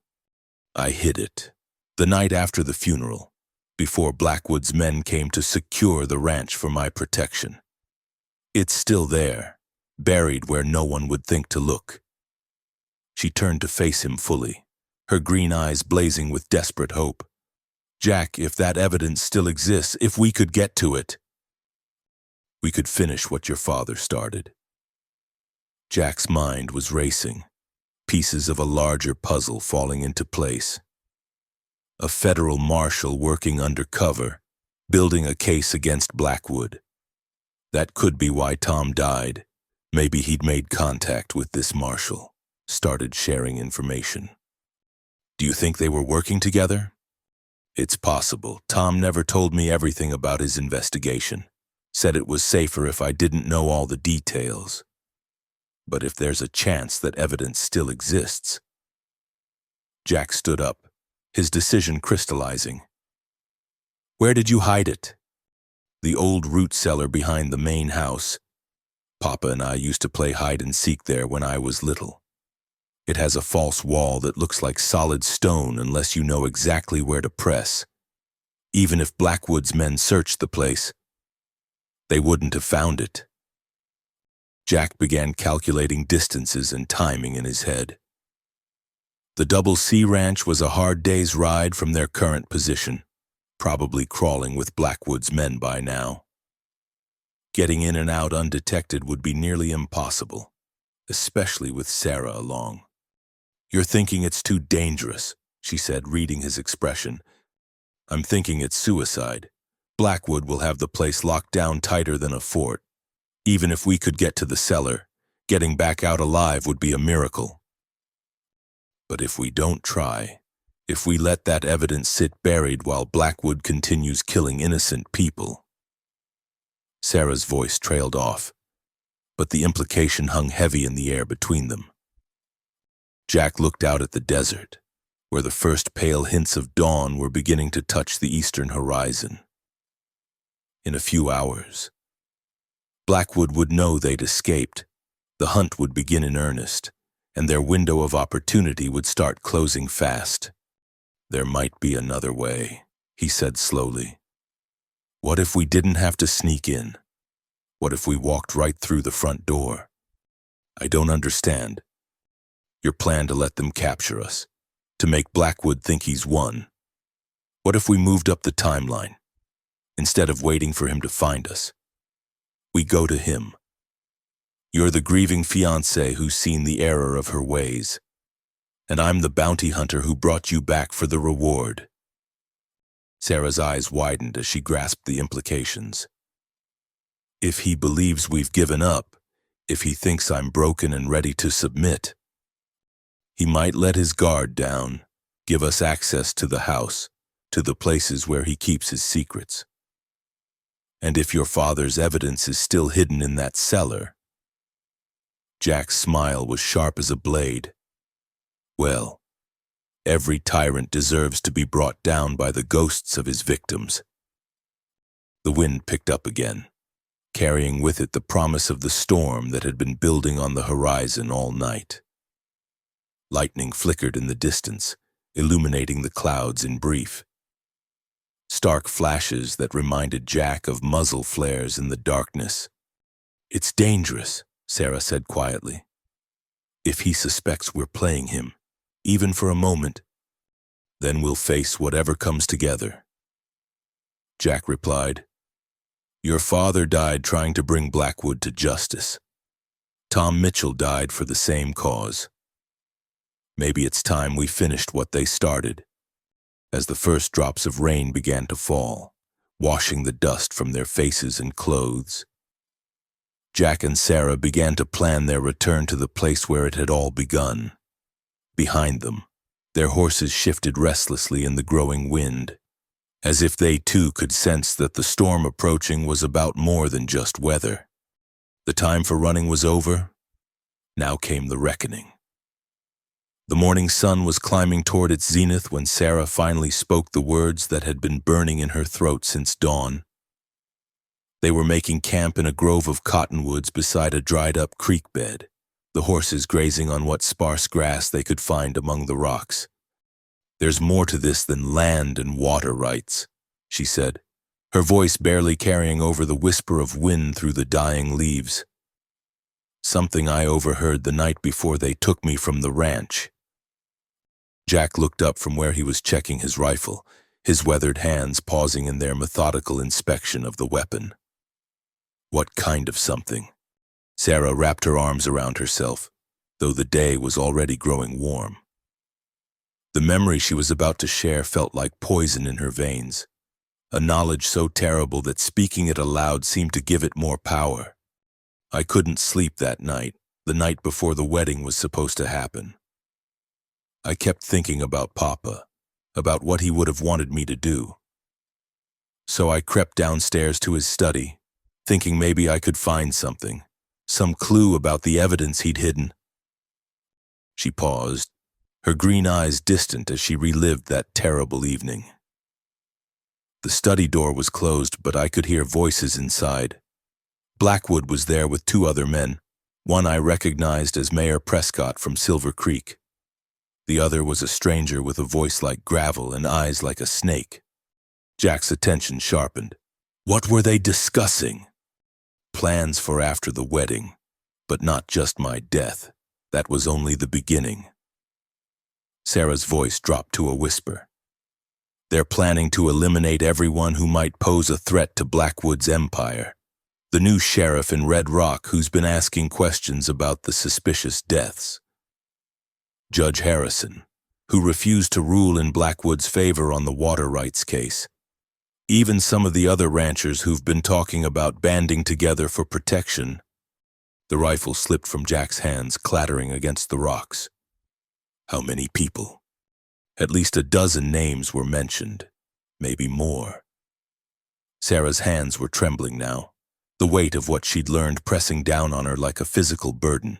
I hid it. The night after the funeral, before Blackwood's men came to secure the ranch for my protection. It's still there, buried where no one would think to look. She turned to face him fully, her green eyes blazing with desperate hope. Jack, if that evidence still exists, if we could get to it, we could finish what your father started. Jack's mind was racing, pieces of a larger puzzle falling into place. A federal marshal working undercover, building a case against Blackwood. That could be why Tom died. Maybe he'd made contact with this marshal, started sharing information. Do you think they were working together? It's possible. Tom never told me everything about his investigation. Said it was safer if I didn't know all the details. But if there's a chance that evidence still exists. Jack stood up, his decision crystallizing. Where did you hide it? The old root cellar behind the main house. Papa and I used to play hide and seek there when I was little. It has a false wall that looks like solid stone unless you know exactly where to press. Even if Blackwood's men searched the place, they wouldn't have found it. Jack began calculating distances and timing in his head. The Double C Ranch was a hard day's ride from their current position, probably crawling with Blackwood's men by now. Getting in and out undetected would be nearly impossible, especially with Sarah along. "You're thinking it's too dangerous," she said, reading his expression. "I'm thinking it's suicide. Blackwood will have the place locked down tighter than a fort. Even if we could get to the cellar, getting back out alive would be a miracle. But if we don't try, if we let that evidence sit buried while Blackwood continues killing innocent people..." Sarah's voice trailed off, but the implication hung heavy in the air between them. Jack looked out at the desert, where the first pale hints of dawn were beginning to touch the eastern horizon. In a few hours, Blackwood would know they'd escaped, the hunt would begin in earnest, and their window of opportunity would start closing fast. "There might be another way," he said slowly. "What if we didn't have to sneak in? What if we walked right through the front door? I don't understand. Your plan to let them capture us, to make Blackwood think he's won. What if we moved up the timeline? Instead of waiting for him to find us, we go to him. You're the grieving fiancé who's seen the error of her ways, and I'm the bounty hunter who brought you back for the reward." Sarah's eyes widened as she grasped the implications. "If he believes we've given up, if he thinks I'm broken and ready to submit, he might let his guard down, give us access to the house, to the places where he keeps his secrets. And if your father's evidence is still hidden in that cellar..." Jack's smile was sharp as a blade. "Well, every tyrant deserves to be brought down by the ghosts of his victims." The wind picked up again, carrying with it the promise of the storm that had been building on the horizon all night. Lightning flickered in the distance, illuminating the clouds in brief. Stark flashes that reminded Jack of muzzle flares in the darkness. "It's dangerous," Sarah said quietly. "If he suspects we're playing him, even for a moment, then we'll face whatever comes together." Jack replied, "Your father died trying to bring Blackwood to justice. Tom Mitchell died for the same cause. Maybe it's time we finished what they started." As the first drops of rain began to fall, washing the dust from their faces and clothes, Jack and Sarah began to plan their return to the place where it had all begun. Behind them, their horses shifted restlessly in the growing wind, as if they too could sense that the storm approaching was about more than just weather. The time for running was over. Now came the reckoning. The morning sun was climbing toward its zenith when Sarah finally spoke the words that had been burning in her throat since dawn. They were making camp in a grove of cottonwoods beside a dried-up creek bed, the horses grazing on what sparse grass they could find among the rocks. "There's more to this than land and water rights," she said, her voice barely carrying over the whisper of wind through the dying leaves. "Something I overheard the night before they took me from the ranch." Jack looked up from where he was checking his rifle, his weathered hands pausing in their methodical inspection of the weapon. "What kind of something?" Sarah wrapped her arms around herself, though the day was already growing warm. The memory she was about to share felt like poison in her veins, a knowledge so terrible that speaking it aloud seemed to give it more power. "I couldn't sleep that night, the night before the wedding was supposed to happen. I kept thinking about Papa, about what he would have wanted me to do. So I crept downstairs to his study, thinking maybe I could find something, some clue about the evidence he'd hidden." She paused, her green eyes distant as she relived that terrible evening. "The study door was closed, but I could hear voices inside. Blackwood was there with 2 other men, one I recognized as Mayor Prescott from Silver Creek. The other was a stranger with a voice like gravel and eyes like a snake." Jack's attention sharpened. "What were they discussing?" plans for after the wedding, but not just my death. That was only the beginning. Sarah's voice dropped to a whisper. They're planning to eliminate everyone who might pose a threat to Blackwood's empire. The new sheriff in Red Rock who's been asking questions about the suspicious deaths. Judge Harrison, who refused to rule in Blackwood's favor on the water rights case. Even some of the other ranchers who've been talking about banding together for protection. The rifle slipped from Jack's hands, clattering against the rocks. How many people? At least a dozen names were mentioned, maybe more. Sarah's hands were trembling now, the weight of what she'd learned pressing down on her like a physical burden.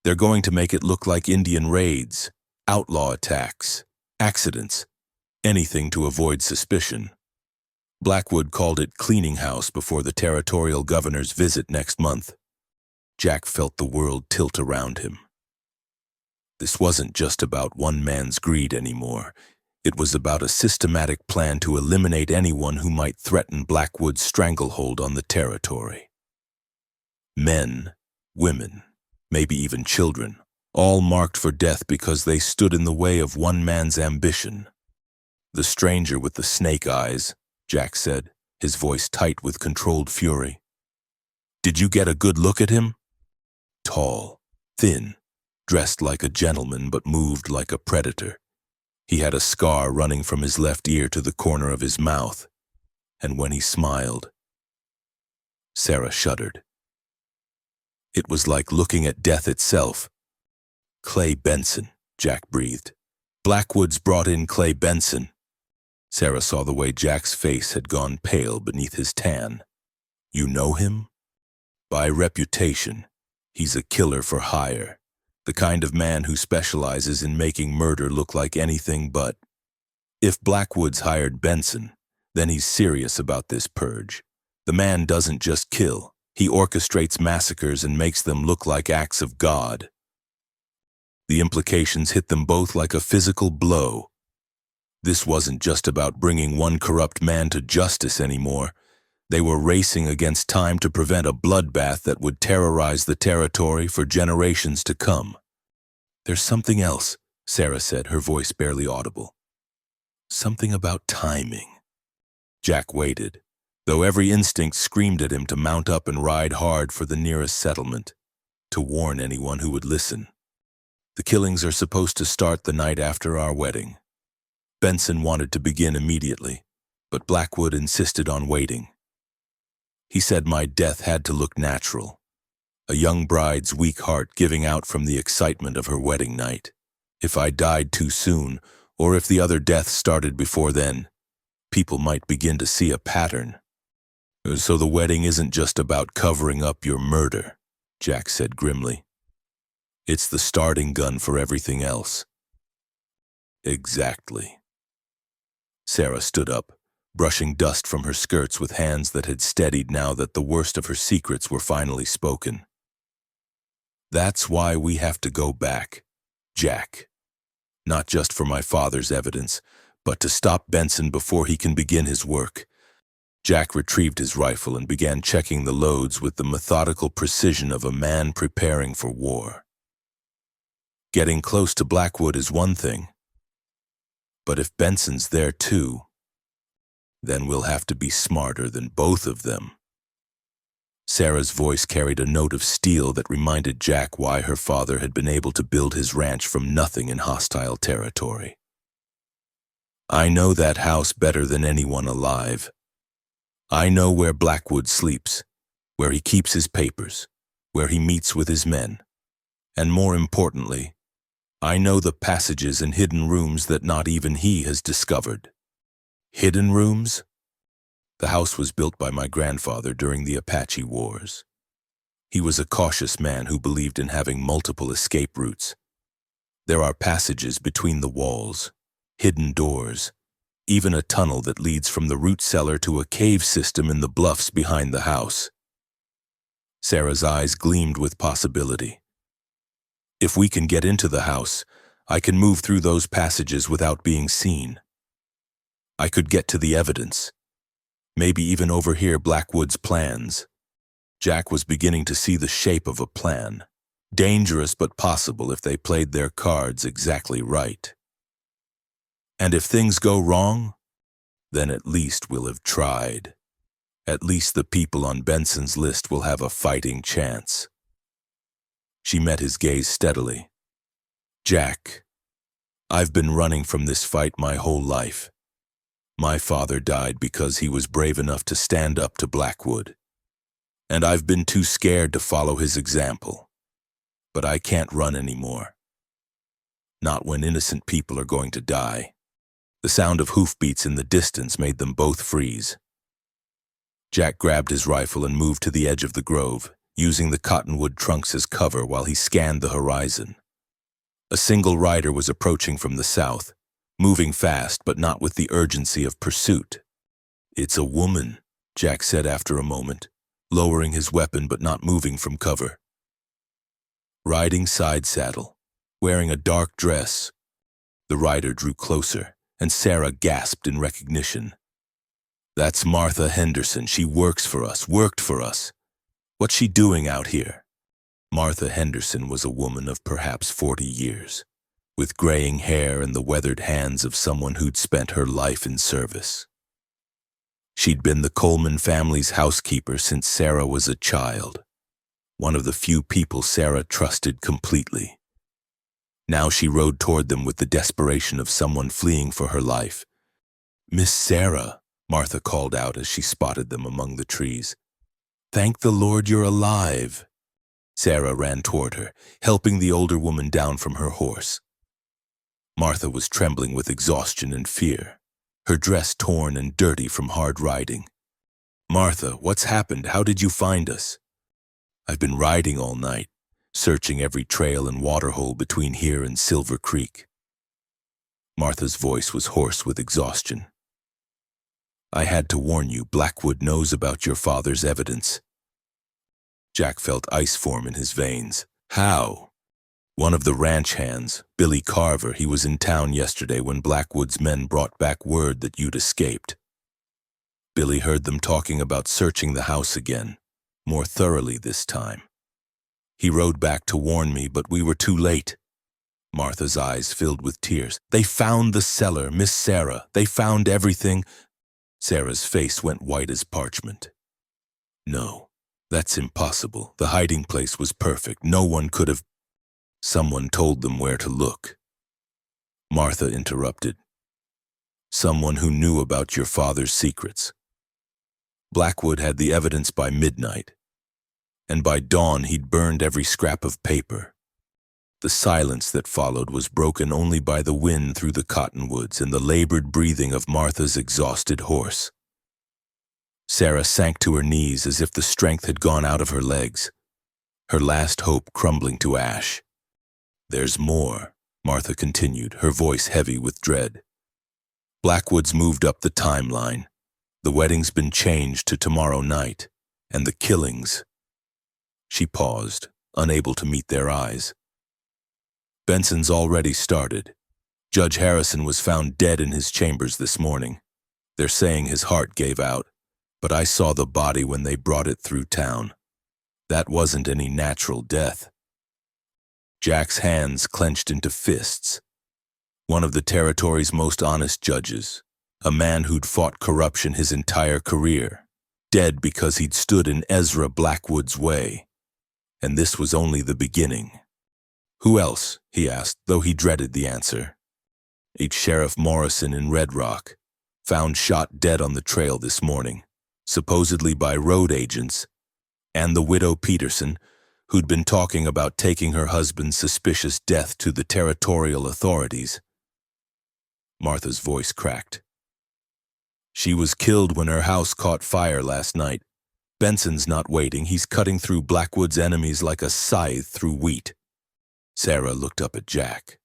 They're going to make it look like Indian raids, outlaw attacks, accidents, anything to avoid suspicion. Blackwood called it cleaning house before the territorial governor's visit next month. Jack felt the world tilt around him. This wasn't just about one man's greed anymore. It was about a systematic plan to eliminate anyone who might threaten Blackwood's stranglehold on the territory. Men, women, maybe even children, all marked for death because they stood in the way of one man's ambition. The stranger with the snake eyes, Jack said, his voice tight with controlled fury. Did you get a good look at him? Tall, thin, dressed like a gentleman but moved like a predator. He had a scar running from his left ear to the corner of his mouth, and when he smiled, Sarah shuddered. It was like looking at death itself. Clay Benson, Jack breathed. Blackwood's brought in Clay Benson. Sarah saw the way Jack's face had gone pale beneath his tan. You know him? By reputation, he's a killer for hire. The kind of man who specializes in making murder look like anything but. If Blackwood's hired Benson, then he's serious about this purge. The man doesn't just kill, he orchestrates massacres and makes them look like acts of God. The implications hit them both like a physical blow. This wasn't just about bringing one corrupt man to justice anymore. They were racing against time to prevent a bloodbath that would terrorize the territory for generations to come. There's something else, Sarah said, her voice barely audible. Something about timing. Jack waited, though every instinct screamed at him to mount up and ride hard for the nearest settlement, to warn anyone who would listen. The killings are supposed to start the night after our wedding. Benson wanted to begin immediately, but Blackwood insisted on waiting. He said my death had to look natural, a young bride's weak heart giving out from the excitement of her wedding night. If I died too soon, or if the other deaths started before then, people might begin to see a pattern. So the wedding isn't just about covering up your murder, Jack said grimly. It's the starting gun for everything else. Exactly. Sarah stood up, brushing dust from her skirts with hands that had steadied now that the worst of her secrets were finally spoken. That's why we have to go back, Jack. Not just for my father's evidence, but to stop Benson before he can begin his work. Jack retrieved his rifle and began checking the loads with the methodical precision of a man preparing for war. Getting close to Blackwood is one thing, but if Benson's there too, then we'll have to be smarter than both of them. Sarah's voice carried a note of steel that reminded Jack why her father had been able to build his ranch from nothing in hostile territory. I know that house better than anyone alive. I know where Blackwood sleeps, where he keeps his papers, where he meets with his men, and more importantly, I know the passages and hidden rooms that not even he has discovered. Hidden rooms? The house was built by my grandfather during the Apache Wars. He was a cautious man who believed in having multiple escape routes. There are passages between the walls, hidden doors, even a tunnel that leads from the root cellar to a cave system in the bluffs behind the house. Sarah's eyes gleamed with possibility. If we can get into the house, I can move through those passages without being seen. I could get to the evidence, maybe even overhear Blackwood's plans. Jack was beginning to see the shape of a plan. Dangerous but possible if they played their cards exactly right. And if things go wrong, then at least we'll have tried. At least the people on Benson's list will have a fighting chance. She met his gaze steadily. Jack, I've been running from this fight my whole life. My father died because he was brave enough to stand up to Blackwood. And I've been too scared to follow his example. But I can't run anymore. Not when innocent people are going to die. The sound of hoofbeats in the distance made them both freeze. Jack grabbed his rifle and moved to the edge of the grove, using the cottonwood trunks as cover while he scanned the horizon. A single rider was approaching from the south, moving fast but not with the urgency of pursuit. "It's a woman," Jack said after a moment, lowering his weapon but not moving from cover. Riding side saddle, wearing a dark dress. The rider drew closer, and Sarah gasped in recognition. "That's Martha Henderson. She worked for us. What's she doing out here?" Martha Henderson was a woman of perhaps 40 years, with graying hair and the weathered hands of someone who'd spent her life in service. She'd been the Coleman family's housekeeper since Sarah was a child, one of the few people Sarah trusted completely. Now she rode toward them with the desperation of someone fleeing for her life. "Miss Sarah," Martha called out as she spotted them among the trees. "Thank the Lord you're alive." Sarah ran toward her, helping the older woman down from her horse. Martha was trembling with exhaustion and fear, her dress torn and dirty from hard riding. "Martha, what's happened? How did you find us?" "I've been riding all night, searching every trail and waterhole between here and Silver Creek." Martha's voice was hoarse with exhaustion. "I had to warn you, Blackwood knows about your father's evidence." Jack felt ice form in his veins. "How?" "One of the ranch hands, Billy Carver, he was in town yesterday when Blackwood's men brought back word that you'd escaped. Billy heard them talking about searching the house again, more thoroughly this time. He rode back to warn me, but we were too late." Martha's eyes filled with tears. "They found the cellar, Miss Sarah. They found everything." Sarah's face went white as parchment. "No, that's impossible. The hiding place was perfect. No one could have—" "Someone told them where to look." Martha interrupted. "Someone who knew about your father's secrets. Blackwood had the evidence by midnight, and by dawn he'd burned every scrap of paper. The silence that followed was broken only by the wind through the cottonwoods and the labored breathing of Martha's exhausted horse." Sarah sank to her knees as if the strength had gone out of her legs, her last hope crumbling to ash. "There's more," Martha continued, her voice heavy with dread. "Blackwood's moved up the timeline. The wedding's been changed to tomorrow night, and the killings—" She paused, unable to meet their eyes. "Benson's already started. Judge Harrison was found dead in his chambers this morning. They're saying his heart gave out, but I saw the body when they brought it through town. That wasn't any natural death." Jack's hands clenched into fists. One of the territory's most honest judges, a man who'd fought corruption his entire career, dead because he'd stood in Ezra Blackwood's way. And this was only the beginning. "Who else?" he asked, though he dreaded the answer. "H. Sheriff Morrison in Red Rock, found shot dead on the trail this morning, supposedly by road agents, and the widow Peterson, who'd been talking about taking her husband's suspicious death to the territorial authorities." Martha's voice cracked. "She was killed when her house caught fire last night. Benson's not waiting. He's cutting through Blackwood's enemies like a scythe through wheat." Sarah looked up at Jack,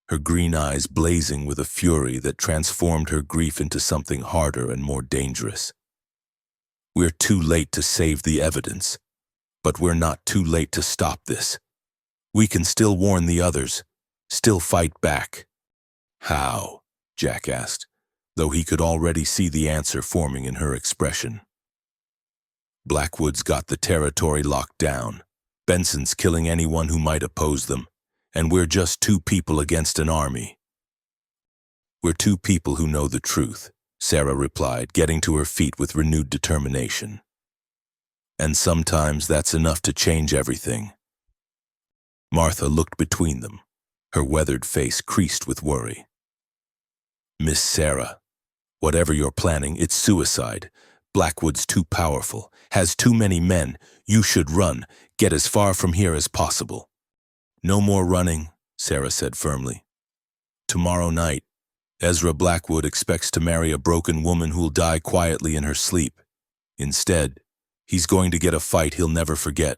her green eyes blazing with a fury that transformed her grief into something harder and more dangerous. "We're too late to save the evidence, but we're not too late to stop this. We can still warn the others, still fight back." "How?" Jack asked, though he could already see the answer forming in her expression. Blackwood's got the territory locked down. Benson's killing anyone who might oppose them, and we're just two people against an army. We're two people who know the truth, Sarah replied, getting to her feet with renewed determination. And sometimes that's enough to change everything. Martha looked between them, her weathered face creased with worry. Miss Sarah, whatever you're planning, it's suicide. Blackwood's too powerful, has too many men. You should run, get as far from here as possible. No more running, Sarah said firmly. Tomorrow night, Ezra Blackwood expects to marry a broken woman who'll die quietly in her sleep. Instead, he's going to get a fight he'll never forget.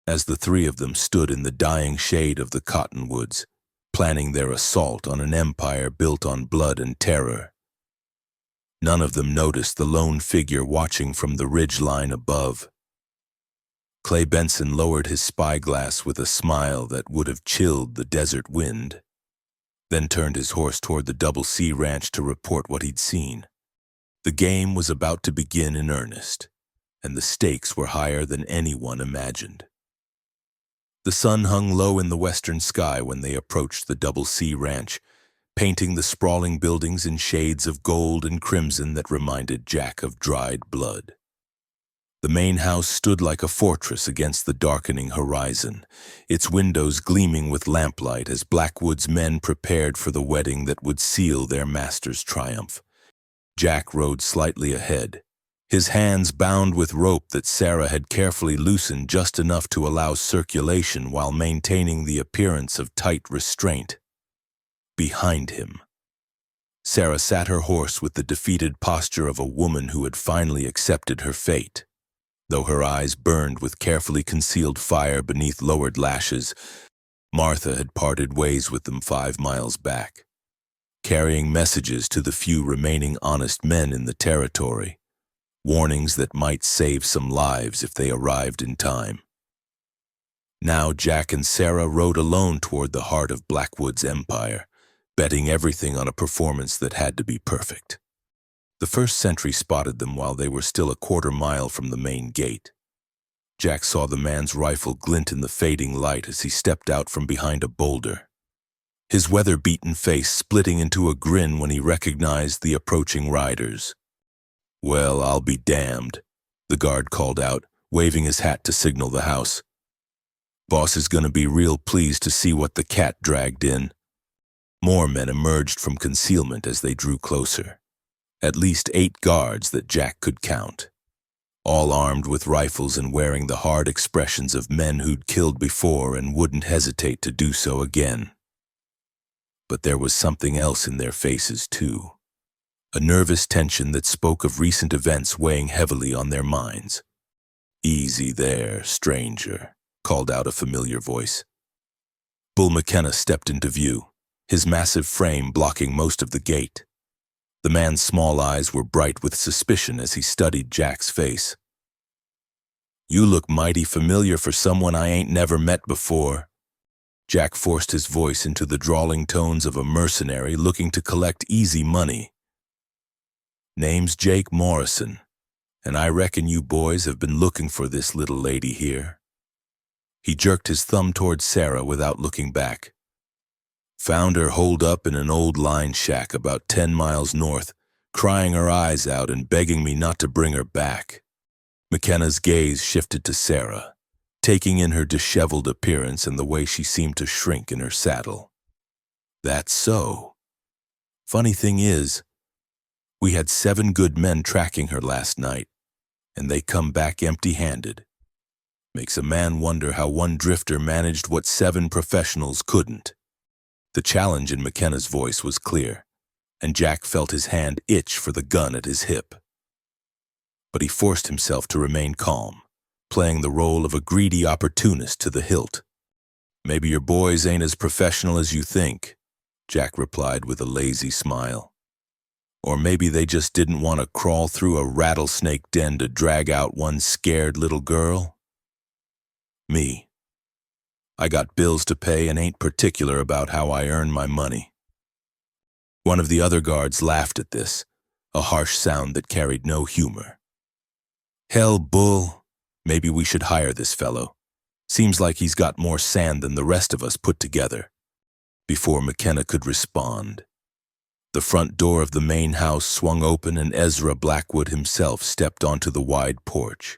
As the three of them stood in the dying shade of the cottonwoods, planning their assault on an empire built on blood and terror, none of them noticed the lone figure watching from the ridge line above. Clay Benson lowered his spyglass with a smile that would have chilled the desert wind, then turned his horse toward the Double C Ranch to report what he'd seen. The game was about to begin in earnest, and the stakes were higher than anyone imagined. The sun hung low in the western sky when they approached the Double C Ranch, painting the sprawling buildings in shades of gold and crimson that reminded Jack of dried blood. The main house stood like a fortress against the darkening horizon, its windows gleaming with lamplight as Blackwood's men prepared for the wedding that would seal their master's triumph. Jack rode slightly ahead, his hands bound with rope that Sarah had carefully loosened just enough to allow circulation while maintaining the appearance of tight restraint. Behind him, Sarah sat her horse with the defeated posture of a woman who had finally accepted her fate. Though her eyes burned with carefully concealed fire beneath lowered lashes, Martha had parted ways with them 5 miles back, carrying messages to the few remaining honest men in the territory, warnings that might save some lives if they arrived in time. Now Jack and Sarah rode alone toward the heart of Blackwood's empire, betting everything on a performance that had to be perfect. The first sentry spotted them while they were still a 1/4 mile from the main gate. Jack saw the man's rifle glint in the fading light as he stepped out from behind a boulder, his weather-beaten face splitting into a grin when he recognized the approaching riders. "Well, I'll be damned," the guard called out, waving his hat to signal the house. "Boss is gonna be real pleased to see what the cat dragged in." More men emerged from concealment as they drew closer. At least 8 guards that Jack could count, all armed with rifles and wearing the hard expressions of men who'd killed before and wouldn't hesitate to do so again. But there was something else in their faces, too. A nervous tension that spoke of recent events weighing heavily on their minds. "Easy there, stranger," called out a familiar voice. Bull McKenna stepped into view, his massive frame blocking most of the gate. The man's small eyes were bright with suspicion as he studied Jack's face. "You look mighty familiar for someone I ain't never met before." Jack forced his voice into the drawling tones of a mercenary looking to collect easy money. "Name's Jake Morrison, and I reckon you boys have been looking for this little lady here." He jerked his thumb toward Sarah without looking back. "Found her holed up in an old line shack about 10 miles north, crying her eyes out and begging me not to bring her back." McKenna's gaze shifted to Sarah, taking in her disheveled appearance and the way she seemed to shrink in her saddle. "That's so. Funny thing is, we had 7 good men tracking her last night, and they come back empty-handed. Makes a man wonder how one drifter managed what 7 professionals couldn't." The challenge in McKenna's voice was clear, and Jack felt his hand itch for the gun at his hip. But he forced himself to remain calm, playing the role of a greedy opportunist to the hilt. "Maybe your boys ain't as professional as you think," Jack replied with a lazy smile. "Or maybe they just didn't want to crawl through a rattlesnake den to drag out one scared little girl. Me, I got bills to pay and ain't particular about how I earn my money." One of the other guards laughed at this, a harsh sound that carried no humor. Hell, Bull. Maybe we should hire this fellow. Seems like he's got more sand than the rest of us put together. Before McKenna could respond, the front door of the main house swung open and Ezra Blackwood himself stepped onto the wide porch.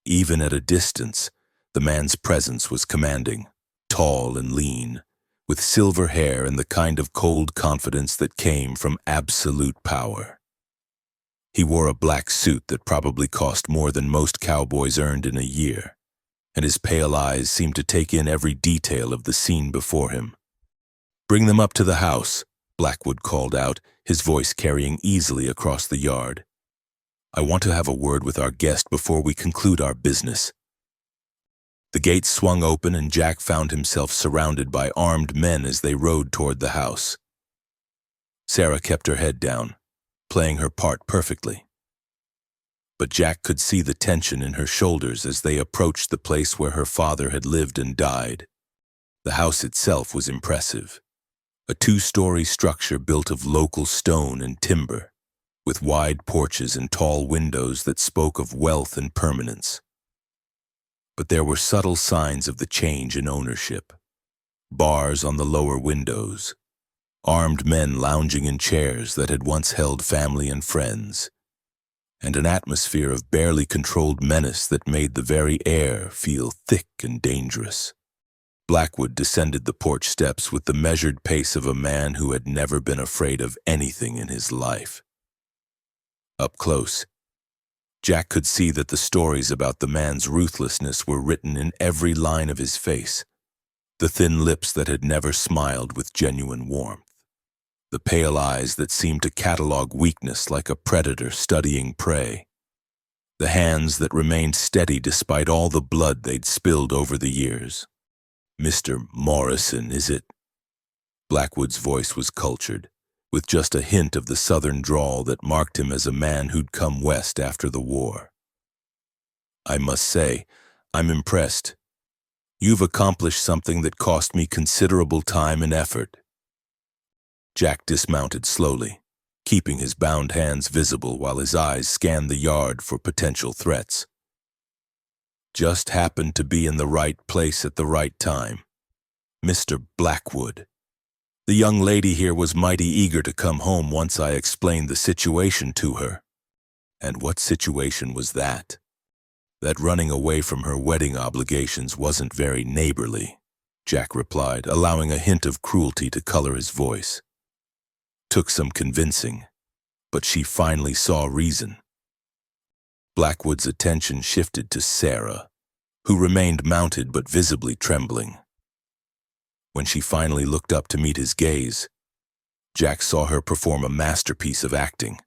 Even at a distance, the man's presence was commanding, tall and lean, with silver hair and the kind of cold confidence that came from absolute power. He wore a black suit that probably cost more than most cowboys earned in a year, and his pale eyes seemed to take in every detail of the scene before him. "Bring them up to the house," Blackwood called out, his voice carrying easily across the yard. "I want to have a word with our guest before we conclude our business." The gate swung open and Jack found himself surrounded by armed men as they rode toward the house. Sarah kept her head down, playing her part perfectly. But Jack could see the tension in her shoulders as they approached the place where her father had lived and died. The house itself was impressive. A 2-story structure built of local stone and timber, with wide porches and tall windows that spoke of wealth and permanence. But there were subtle signs of the change in ownership. Bars on the lower windows, armed men lounging in chairs that had once held family and friends, and an atmosphere of barely controlled menace that made the very air feel thick and dangerous. Blackwood descended the porch steps with the measured pace of a man who had never been afraid of anything in his life. Up close, Jack could see that the stories about the man's ruthlessness were written in every line of his face, the thin lips that had never smiled with genuine warmth, the pale eyes that seemed to catalog weakness like a predator studying prey, the hands that remained steady despite all the blood they'd spilled over the years. "Mr. Morrison, is it?" Blackwood's voice was cultured, with just a hint of the southern drawl that marked him as a man who'd come west after the war. "I must say, I'm impressed. You've accomplished something that cost me considerable time and effort." Jack dismounted slowly, keeping his bound hands visible while his eyes scanned the yard for potential threats. "Just happened to be in the right place at the right time. Mr. Blackwood. The young lady here was mighty eager to come home once I explained the situation to her." "And what situation was that?" "That running away from her wedding obligations wasn't very neighborly," Jack replied, allowing a hint of cruelty to color his voice. "Took some convincing, but she finally saw reason." Blackwood's attention shifted to Sarah, who remained mounted but visibly trembling. When she finally looked up to meet his gaze, Jack saw her perform a masterpiece of acting,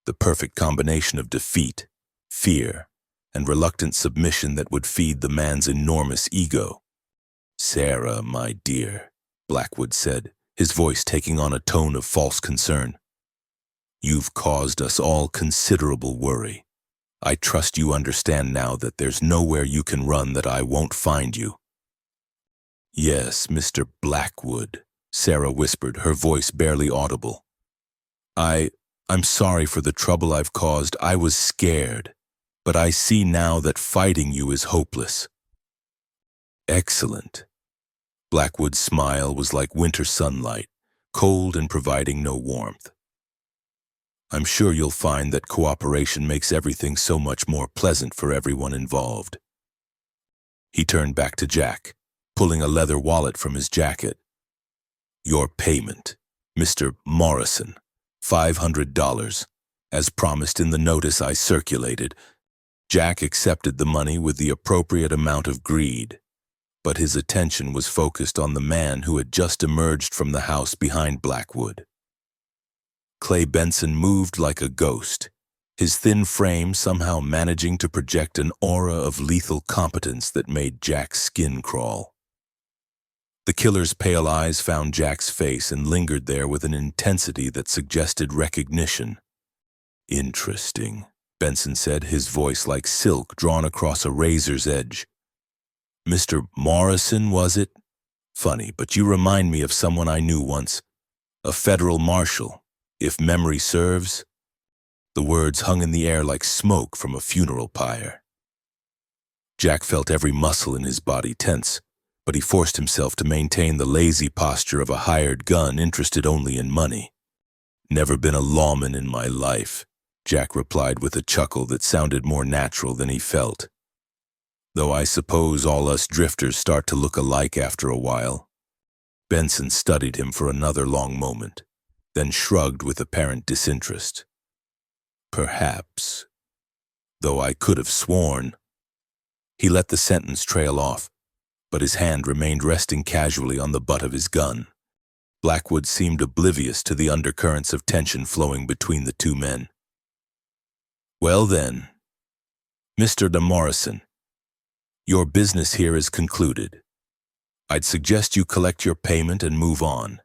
the perfect combination of defeat, fear, and reluctant submission that would feed the man's enormous ego. "Sarah, my dear," Blackwood said, his voice taking on a tone of false concern. "You've caused us all considerable worry. I trust you understand now that there's nowhere you can run that I won't find you." "Yes, Mr. Blackwood," Sarah whispered, her voice barely audible. I'm sorry for the trouble I've caused. I was scared, but I see now that fighting you is hopeless." "Excellent." Blackwood's smile was like winter sunlight, cold and providing no warmth. "I'm sure you'll find that cooperation makes everything so much more pleasant for everyone involved." He turned back to Jack, pulling a leather wallet from his jacket. "Your payment, Mr. Morrison, $500, as promised in the notice I circulated." Jack accepted the money with the appropriate amount of greed, but his attention was focused on the man who had just emerged from the house behind Blackwood. Clay Benson moved like a ghost, his thin frame somehow managing to project an aura of lethal competence that made Jack's skin crawl. The killer's pale eyes found Jack's face and lingered there with an intensity that suggested recognition. "Interesting," Benson said, his voice like silk drawn across a razor's edge. "Mr. Morrison, was it? Funny, but you remind me of someone I knew once. A federal marshal, if memory serves." The words hung in the air like smoke from a funeral pyre. Jack felt every muscle in his body tense, but he forced himself to maintain the lazy posture of a hired gun interested only in money. "Never been a lawman in my life," Jack replied with a chuckle that sounded more natural than he felt. "Though I suppose all us drifters start to look alike after a while." Benson studied him for another long moment, then shrugged with apparent disinterest. "Perhaps. Though I could have sworn." He let the sentence trail off, but his hand remained resting casually on the butt of his gun. Blackwood seemed oblivious to the undercurrents of tension flowing between the two men. "Well then, Mr. de Morrison, your business here is concluded. I'd suggest you collect your payment and move on.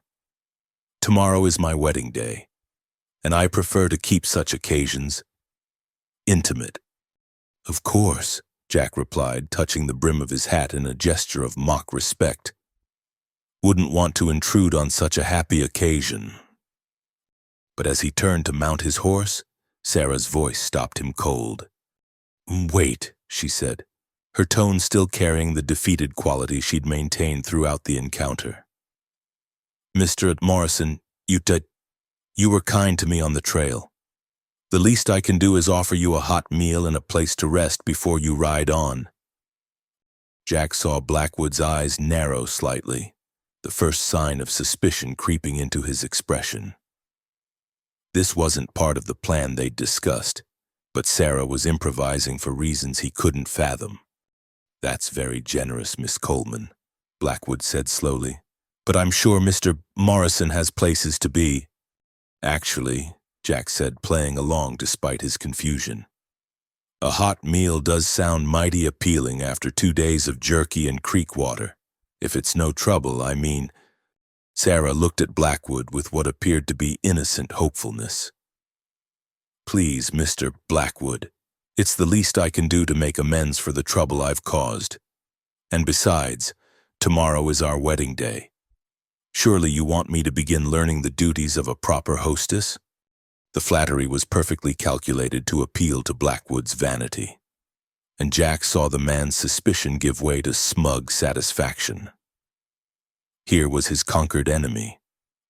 Tomorrow is my wedding day, and I prefer to keep such occasions intimate." "Of course," Jack replied, touching the brim of his hat in a gesture of mock respect. "Wouldn't want to intrude on such a happy occasion." But as he turned to mount his horse, Sarah's voice stopped him cold. "Wait," she said, her tone still carrying the defeated quality she'd maintained throughout the encounter. "Mr. Morrison, you were kind to me on the trail. The least I can do is offer you a hot meal and a place to rest before you ride on." Jack saw Blackwood's eyes narrow slightly, the first sign of suspicion creeping into his expression. This wasn't part of the plan they'd discussed, but Sarah was improvising for reasons he couldn't fathom. "That's very generous, Miss Coleman," Blackwood said slowly. "But I'm sure Mr. Morrison has places to be." "Actually," Jack said, playing along despite his confusion, "a hot meal does sound mighty appealing after 2 days of jerky and creek water. If it's no trouble, I mean." Sarah looked at Blackwood with what appeared to be innocent hopefulness. "Please, Mr. Blackwood, it's the least I can do to make amends for the trouble I've caused. And besides, tomorrow is our wedding day. Surely you want me to begin learning the duties of a proper hostess?" The flattery was perfectly calculated to appeal to Blackwood's vanity, and Jack saw the man's suspicion give way to smug satisfaction. Here was his conquered enemy,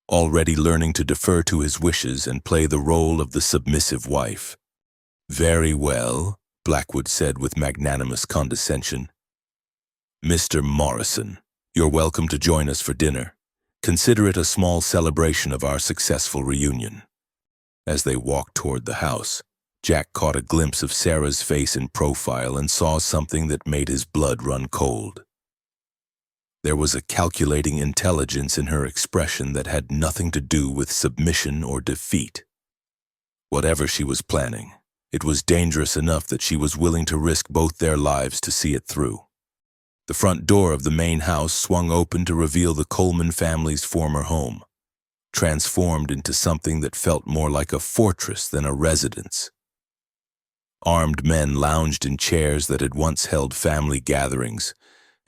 already learning to defer to his wishes and play the role of the submissive wife. "Very well," Blackwood said with magnanimous condescension. "Mr. Morrison, you're welcome to join us for dinner. Consider it a small celebration of our successful reunion." As they walked toward the house, Jack caught a glimpse of Sarah's face in profile and saw something that made his blood run cold. There was a calculating intelligence in her expression that had nothing to do with submission or defeat. Whatever she was planning, it was dangerous enough that she was willing to risk both their lives to see it through. The front door of the main house swung open to reveal the Coleman family's former home, transformed into something that felt more like a fortress than a residence. Armed men lounged in chairs that had once held family gatherings,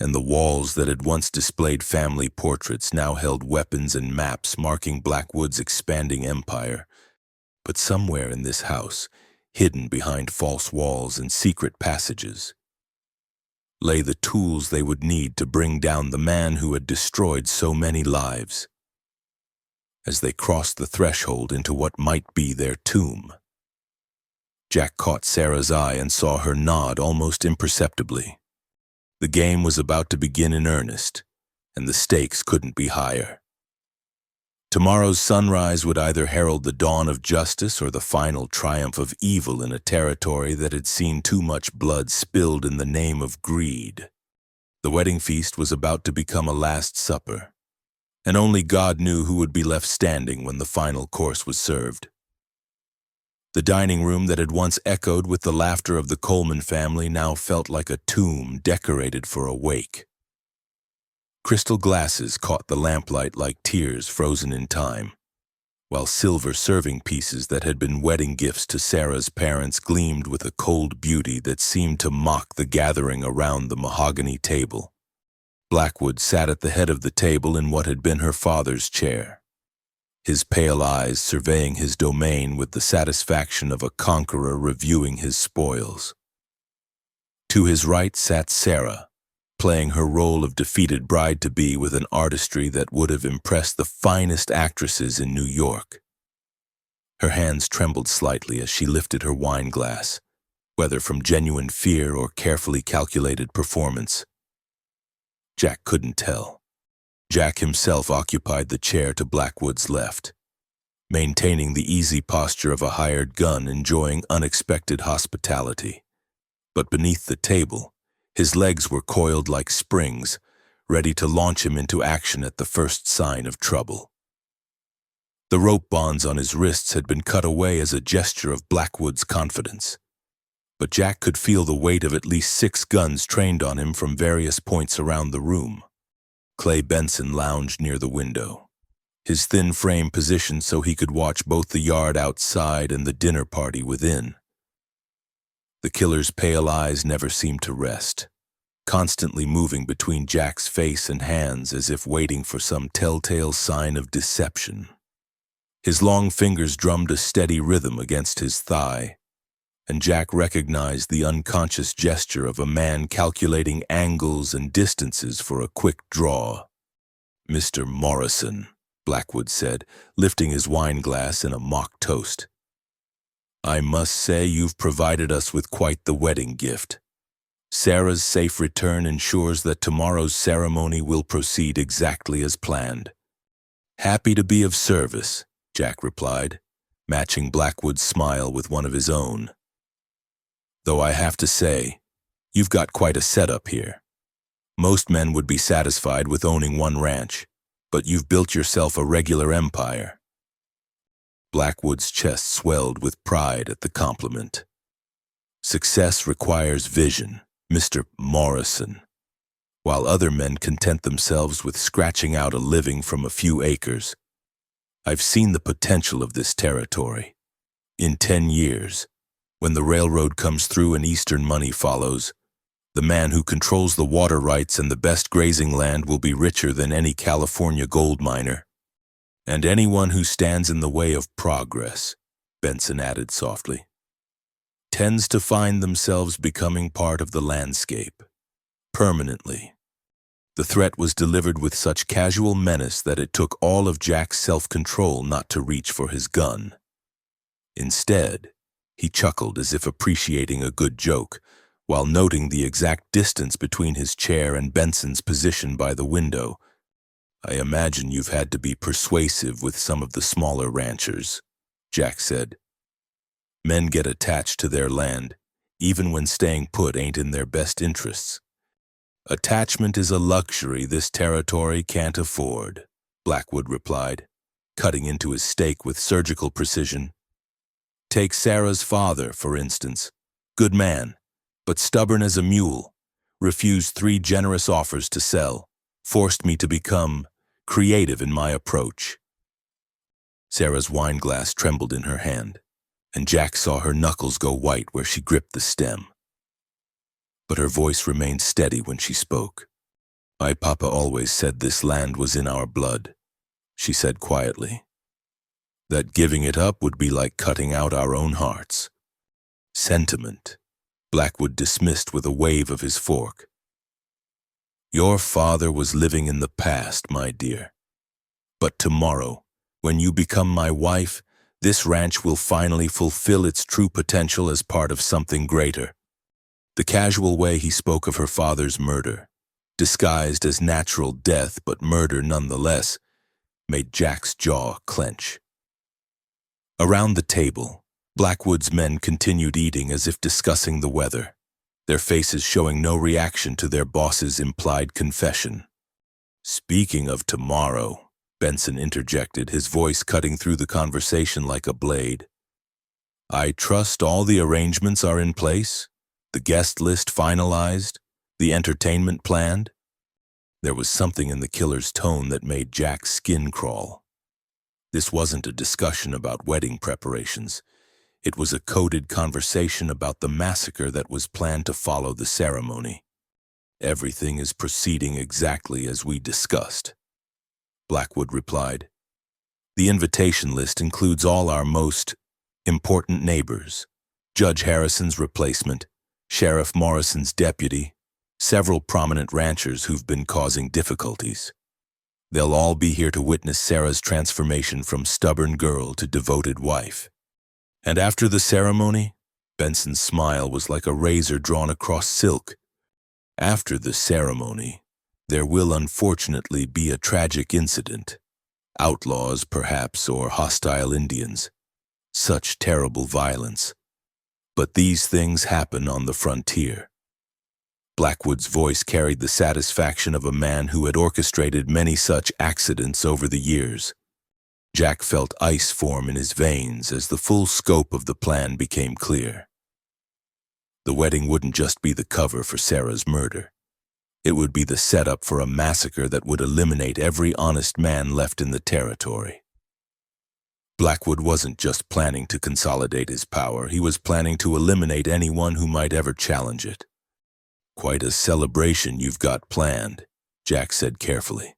and the walls that had once displayed family portraits now held weapons and maps marking Blackwood's expanding empire. But somewhere in this house, hidden behind false walls and secret passages, lay the tools they would need to bring down the man who had destroyed so many lives. As they crossed the threshold into what might be their tomb, Jack caught Sarah's eye and saw her nod almost imperceptibly. The game was about to begin in earnest, and the stakes couldn't be higher. Tomorrow's sunrise would either herald the dawn of justice or the final triumph of evil in a territory that had seen too much blood spilled in the name of greed. The wedding feast was about to become a last supper, and only God knew who would be left standing when the final course was served. The dining room that had once echoed with the laughter of the Coleman family now felt like a tomb decorated for a wake. Crystal glasses caught the lamplight like tears frozen in time, while silver serving pieces that had been wedding gifts to Sarah's parents gleamed with a cold beauty that seemed to mock the gathering around the mahogany table. Blackwood sat at the head of the table in what had been her father's chair, his pale eyes surveying his domain with the satisfaction of a conqueror reviewing his spoils. To his right sat Sarah, playing her role of defeated bride-to-be with an artistry that would have impressed the finest actresses in New York. Her hands trembled slightly as she lifted her wine glass, whether from genuine fear or carefully calculated performance. Jack couldn't tell. Jack himself occupied the chair to Blackwood's left, maintaining the easy posture of a hired gun enjoying unexpected hospitality. But beneath the table, his legs were coiled like springs, ready to launch him into action at the first sign of trouble. The rope bonds on his wrists had been cut away as a gesture of Blackwood's confidence. But Jack could feel the weight of at least 6 guns trained on him from various points around the room. Clay Benson lounged near the window, his thin frame positioned so he could watch both the yard outside and the dinner party within. The killer's pale eyes never seemed to rest, constantly moving between Jack's face and hands as if waiting for some telltale sign of deception. His long fingers drummed a steady rhythm against his thigh, and Jack recognized the unconscious gesture of a man calculating angles and distances for a quick draw. "Mr. Morrison," Blackwood said, lifting his wine glass in a mock toast. "I must say you've provided us with quite the wedding gift. Sarah's safe return ensures that tomorrow's ceremony will proceed exactly as planned." "Happy to be of service," Jack replied, matching Blackwood's smile with one of his own. "Though I have to say, you've got quite a setup here. Most men would be satisfied with owning one ranch, but you've built yourself a regular empire." Blackwood's chest swelled with pride at the compliment. "Success requires vision, Mr. Morrison. While other men content themselves with scratching out a living from a few acres, I've seen the potential of this territory. In 10 years, when the railroad comes through and Eastern money follows, the man who controls the water rights and the best grazing land will be richer than any California gold miner. And anyone who stands in the way of progress," Benson added softly, "tends to find themselves becoming part of the landscape, permanently." The threat was delivered with such casual menace that it took all of Jack's self-control not to reach for his gun. Instead, he chuckled as if appreciating a good joke, while noting the exact distance between his chair and Benson's position by the window. "I imagine you've had to be persuasive with some of the smaller ranchers," Jack said. "Men get attached to their land, even when staying put ain't in their best interests. Attachment is a luxury this territory can't afford," Blackwood replied, cutting into his steak with surgical precision. "Take Sarah's father, for instance. Good man, but stubborn as a mule, refused 3 generous offers to sell, forced me to become creative in my approach." Sarah's wine glass trembled in her hand, and Jack saw her knuckles go white where she gripped the stem. But her voice remained steady when she spoke. "My papa always said this land was in our blood," she said quietly. "That giving it up would be like cutting out our own hearts." "Sentiment," Blackwood dismissed with a wave of his fork. "Your father was living in the past, my dear. But tomorrow, when you become my wife, this ranch will finally fulfill its true potential as part of something greater." The casual way he spoke of her father's murder, disguised as natural death but murder nonetheless, made Jack's jaw clench. Around the table, Blackwood's men continued eating as if discussing the weather, their faces showing no reaction to their boss's implied confession. "Speaking of tomorrow," Benson interjected, his voice cutting through the conversation like a blade. "I trust all the arrangements are in place? The guest list finalized? The entertainment planned?" There was something in the killer's tone that made Jack's skin crawl. This wasn't a discussion about wedding preparations. It was a coded conversation about the massacre that was planned to follow the ceremony. "Everything is proceeding exactly as we discussed," Blackwood replied. "The invitation list includes all our most important neighbors, Judge Harrison's replacement, Sheriff Morrison's deputy, several prominent ranchers who've been causing difficulties. They'll all be here to witness Sarah's transformation from stubborn girl to devoted wife. And after the ceremony, Benson's smile was like a razor drawn across silk. After the ceremony, there will unfortunately be a tragic incident. Outlaws, perhaps, or hostile Indians. Such terrible violence. But these things happen on the frontier. Blackwood's voice carried the satisfaction of a man who had orchestrated many such accidents over the years. Jack felt ice form in his veins as the full scope of the plan became clear. The wedding wouldn't just be the cover for Sarah's murder. It would be the setup for a massacre that would eliminate every honest man left in the territory. Blackwood wasn't just planning to consolidate his power, he was planning to eliminate anyone who might ever challenge it. "Quite a celebration you've got planned," Jack said carefully.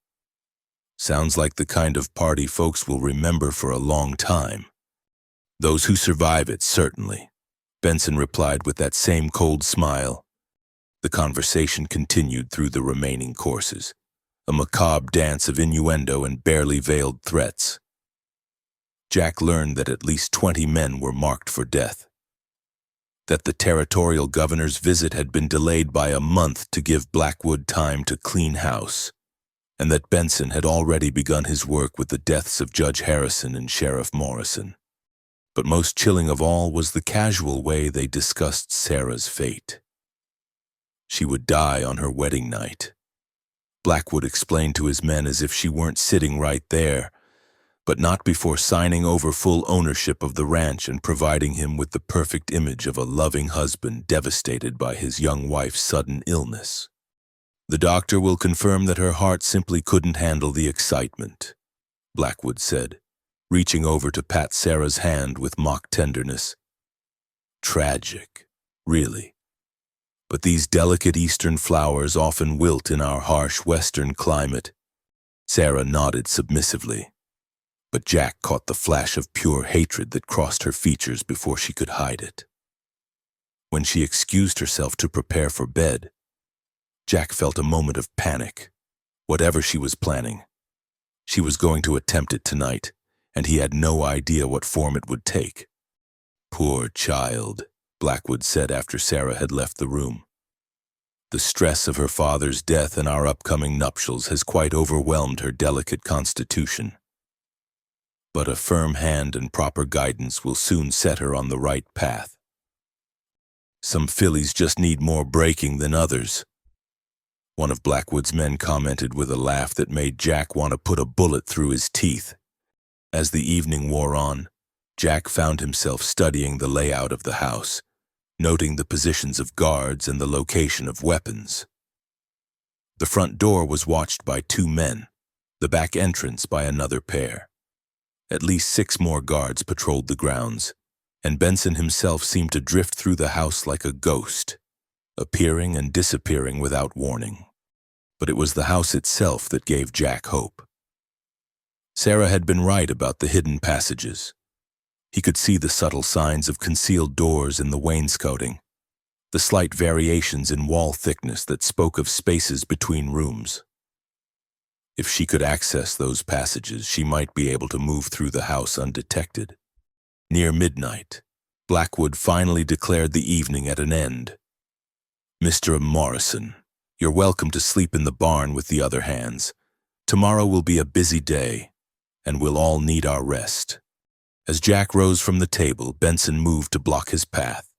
"Sounds like the kind of party folks will remember for a long time." "Those who survive it, certainly," Benson replied with that same cold smile. The conversation continued through the remaining courses, a macabre dance of innuendo and barely veiled threats. Jack learned that at least 20 men were marked for death, that the territorial governor's visit had been delayed by a month to give Blackwood time to clean house, and that Benson had already begun his work with the deaths of Judge Harrison and Sheriff Morrison. But most chilling of all was the casual way they discussed Sarah's fate. She would die on her wedding night. Blackwood explained to his men as if she weren't sitting right there, but not before signing over full ownership of the ranch and providing him with the perfect image of a loving husband devastated by his young wife's sudden illness. "The doctor will confirm that her heart simply couldn't handle the excitement," Blackwood said, reaching over to pat Sarah's hand with mock tenderness. "Tragic, really. But these delicate eastern flowers often wilt in our harsh western climate." Sarah nodded submissively, but Jack caught the flash of pure hatred that crossed her features before she could hide it. When she excused herself to prepare for bed, Jack felt a moment of panic. Whatever she was planning, she was going to attempt it tonight, and he had no idea what form it would take. "Poor child," Blackwood said after Sarah had left the room. "The stress of her father's death and our upcoming nuptials has quite overwhelmed her delicate constitution. But a firm hand and proper guidance will soon set her on the right path. Some fillies just need more breaking than others." One of Blackwood's men commented with a laugh that made Jack want to put a bullet through his teeth. As the evening wore on, Jack found himself studying the layout of the house, noting the positions of guards and the location of weapons. The front door was watched by 2 men, the back entrance by another pair. At least 6 more guards patrolled the grounds, and Benson himself seemed to drift through the house like a ghost, appearing and disappearing without warning. But it was the house itself that gave Jack hope. Sarah had been right about the hidden passages. He could see the subtle signs of concealed doors in the wainscoting, the slight variations in wall thickness that spoke of spaces between rooms. If she could access those passages, she might be able to move through the house undetected. Near midnight, Blackwood finally declared the evening at an end. "Mr. Morrison, you're welcome to sleep in the barn with the other hands. Tomorrow will be a busy day, and we'll all need our rest." As Jack rose from the table, Benson moved to block his path.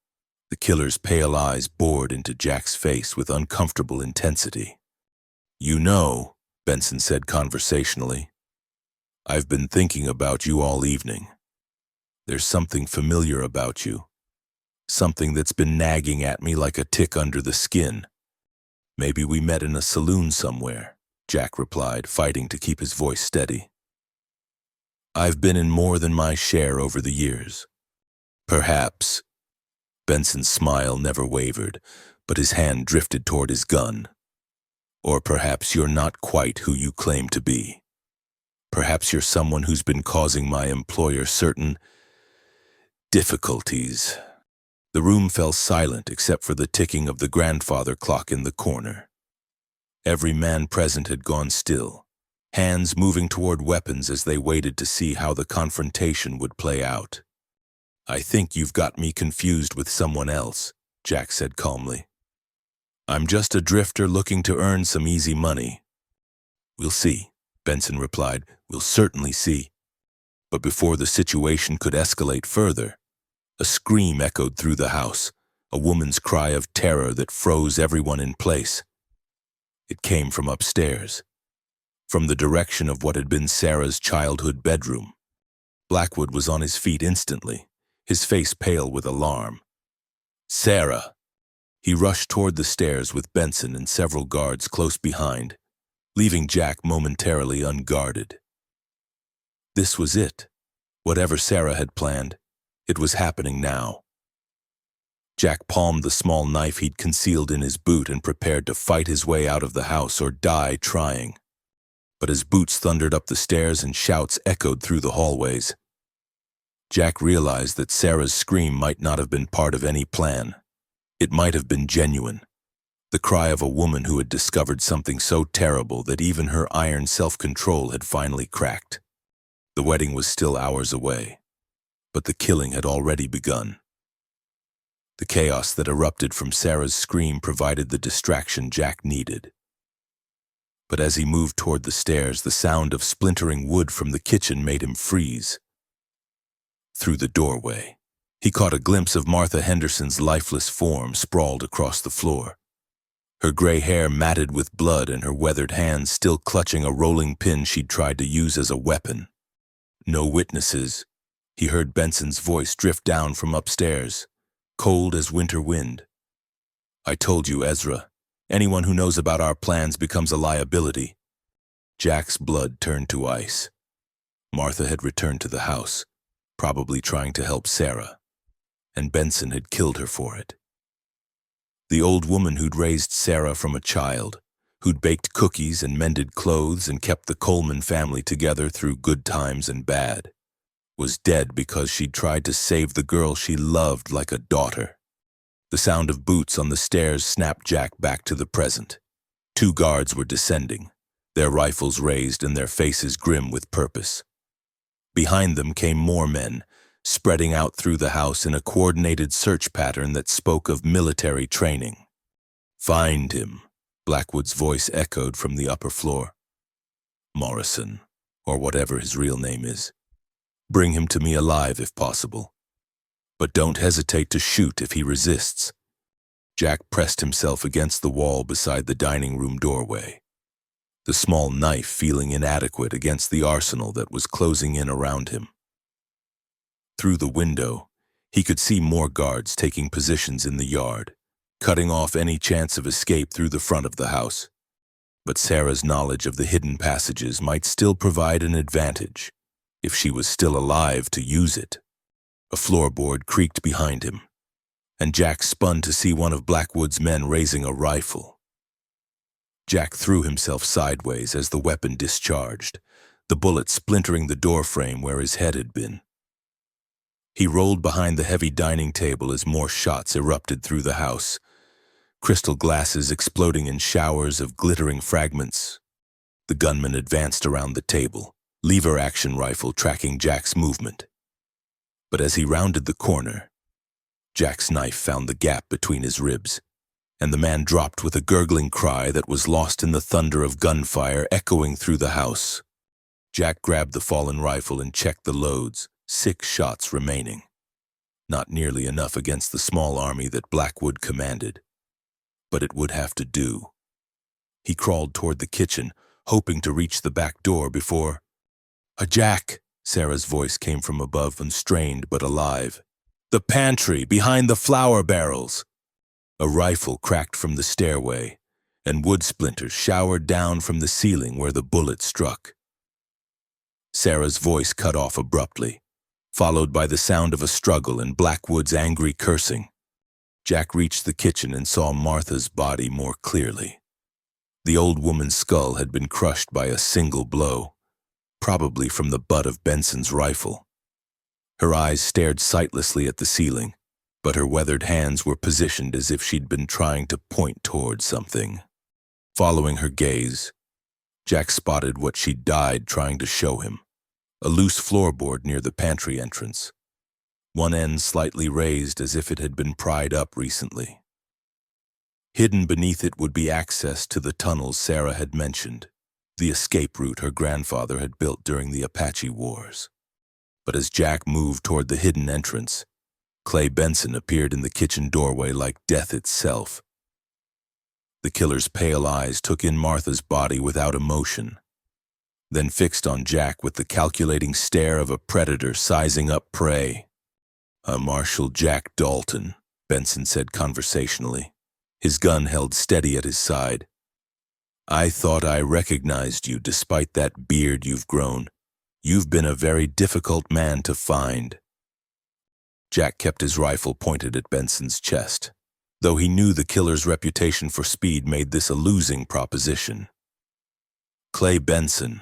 The killer's pale eyes bored into Jack's face with uncomfortable intensity. "You know," Benson said conversationally, "I've been thinking about you all evening. There's something familiar about you, something that's been nagging at me like a tick under the skin." "Maybe we met in a saloon somewhere," Jack replied, fighting to keep his voice steady. "I've been in more than my share over the years." "Perhaps." Benson's smile never wavered, but his hand drifted toward his gun. "Or perhaps you're not quite who you claim to be. Perhaps you're someone who's been causing my employer certain difficulties." The room fell silent except for the ticking of the grandfather clock in the corner. Every man present had gone still, hands moving toward weapons as they waited to see how the confrontation would play out. "I think you've got me confused with someone else," Jack said calmly. "I'm just a drifter looking to earn some easy money." "We'll see," Benson replied. "We'll certainly see." But before the situation could escalate further, a scream echoed through the house, a woman's cry of terror that froze everyone in place. It came from upstairs, from the direction of what had been Sarah's childhood bedroom. Blackwood was on his feet instantly, his face pale with alarm. "Sarah!" He rushed toward the stairs with Benson and several guards close behind, leaving Jack momentarily unguarded. This was it. Whatever Sarah had planned, it was happening now. Jack palmed the small knife he'd concealed in his boot and prepared to fight his way out of the house or die trying. But as boots thundered up the stairs and shouts echoed through the hallways, Jack realized that Sarah's scream might not have been part of any plan. It might have been genuine, the cry of a woman who had discovered something so terrible that even her iron self-control had finally cracked. The wedding was still hours away, but the killing had already begun. The chaos that erupted from Sarah's scream provided the distraction Jack needed. But as he moved toward the stairs, the sound of splintering wood from the kitchen made him freeze. Through the doorway, he caught a glimpse of Martha Henderson's lifeless form sprawled across the floor, her gray hair matted with blood and her weathered hands still clutching a rolling pin she'd tried to use as a weapon. "No witnesses," he heard Benson's voice drift down from upstairs, cold as winter wind. "I told you, Ezra. Anyone who knows about our plans becomes a liability." Jack's blood turned to ice. Martha had returned to the house, probably trying to help Sarah, and Benson had killed her for it. The old woman who'd raised Sarah from a child, who'd baked cookies and mended clothes and kept the Coleman family together through good times and bad, was dead because she'd tried to save the girl she loved like a daughter. The sound of boots on the stairs snapped Jack back to the present. 2 guards were descending, their rifles raised and their faces grim with purpose. Behind them came more men, spreading out through the house in a coordinated search pattern that spoke of military training. "Find him," Blackwood's voice echoed from the upper floor. "Morrison, or whatever his real name is. Bring him to me alive if possible. But don't hesitate to shoot if he resists." Jack pressed himself against the wall beside the dining room doorway, the small knife feeling inadequate against the arsenal that was closing in around him. Through the window, he could see more guards taking positions in the yard, cutting off any chance of escape through the front of the house. But Sarah's knowledge of the hidden passages might still provide an advantage, if she was still alive to use it. A floorboard creaked behind him, and Jack spun to see one of Blackwood's men raising a rifle. Jack threw himself sideways as the weapon discharged, the bullet splintering the doorframe where his head had been. He rolled behind the heavy dining table as more shots erupted through the house, crystal glasses exploding in showers of glittering fragments. The gunman advanced around the table, lever-action rifle tracking Jack's movement. But as he rounded the corner, Jack's knife found the gap between his ribs, and the man dropped with a gurgling cry that was lost in the thunder of gunfire echoing through the house. Jack grabbed the fallen rifle and checked the loads, 6 shots remaining. Not nearly enough against the small army that Blackwood commanded, but it would have to do. He crawled toward the kitchen, hoping to reach the back door before... Jack!" Sarah's voice came from above, constrained but alive. "The pantry, behind the flour barrels!" A rifle cracked from the stairway, and wood splinters showered down from the ceiling where the bullet struck. Sarah's voice cut off abruptly, followed by the sound of a struggle and Blackwood's angry cursing. Jack reached the kitchen and saw Martha's body more clearly. The old woman's skull had been crushed by a single blow, probably from the butt of Benson's rifle. Her eyes stared sightlessly at the ceiling, but her weathered hands were positioned as if she'd been trying to point toward something. Following her gaze, Jack spotted what she'd died trying to show him, a loose floorboard near the pantry entrance, one end slightly raised as if it had been pried up recently. Hidden beneath it would be access to the tunnels Sarah had mentioned, the escape route her grandfather had built during the Apache Wars. But as Jack moved toward the hidden entrance, Clay Benson appeared in the kitchen doorway like death itself. The killer's pale eyes took in Martha's body without emotion, then fixed on Jack with the calculating stare of a predator sizing up prey. Marshal Jack Dalton," Benson said conversationally, his gun held steady at his side. "I thought I recognized you despite that beard you've grown. You've been a very difficult man to find." Jack kept his rifle pointed at Benson's chest, though he knew the killer's reputation for speed made this a losing proposition. "Clay Benson.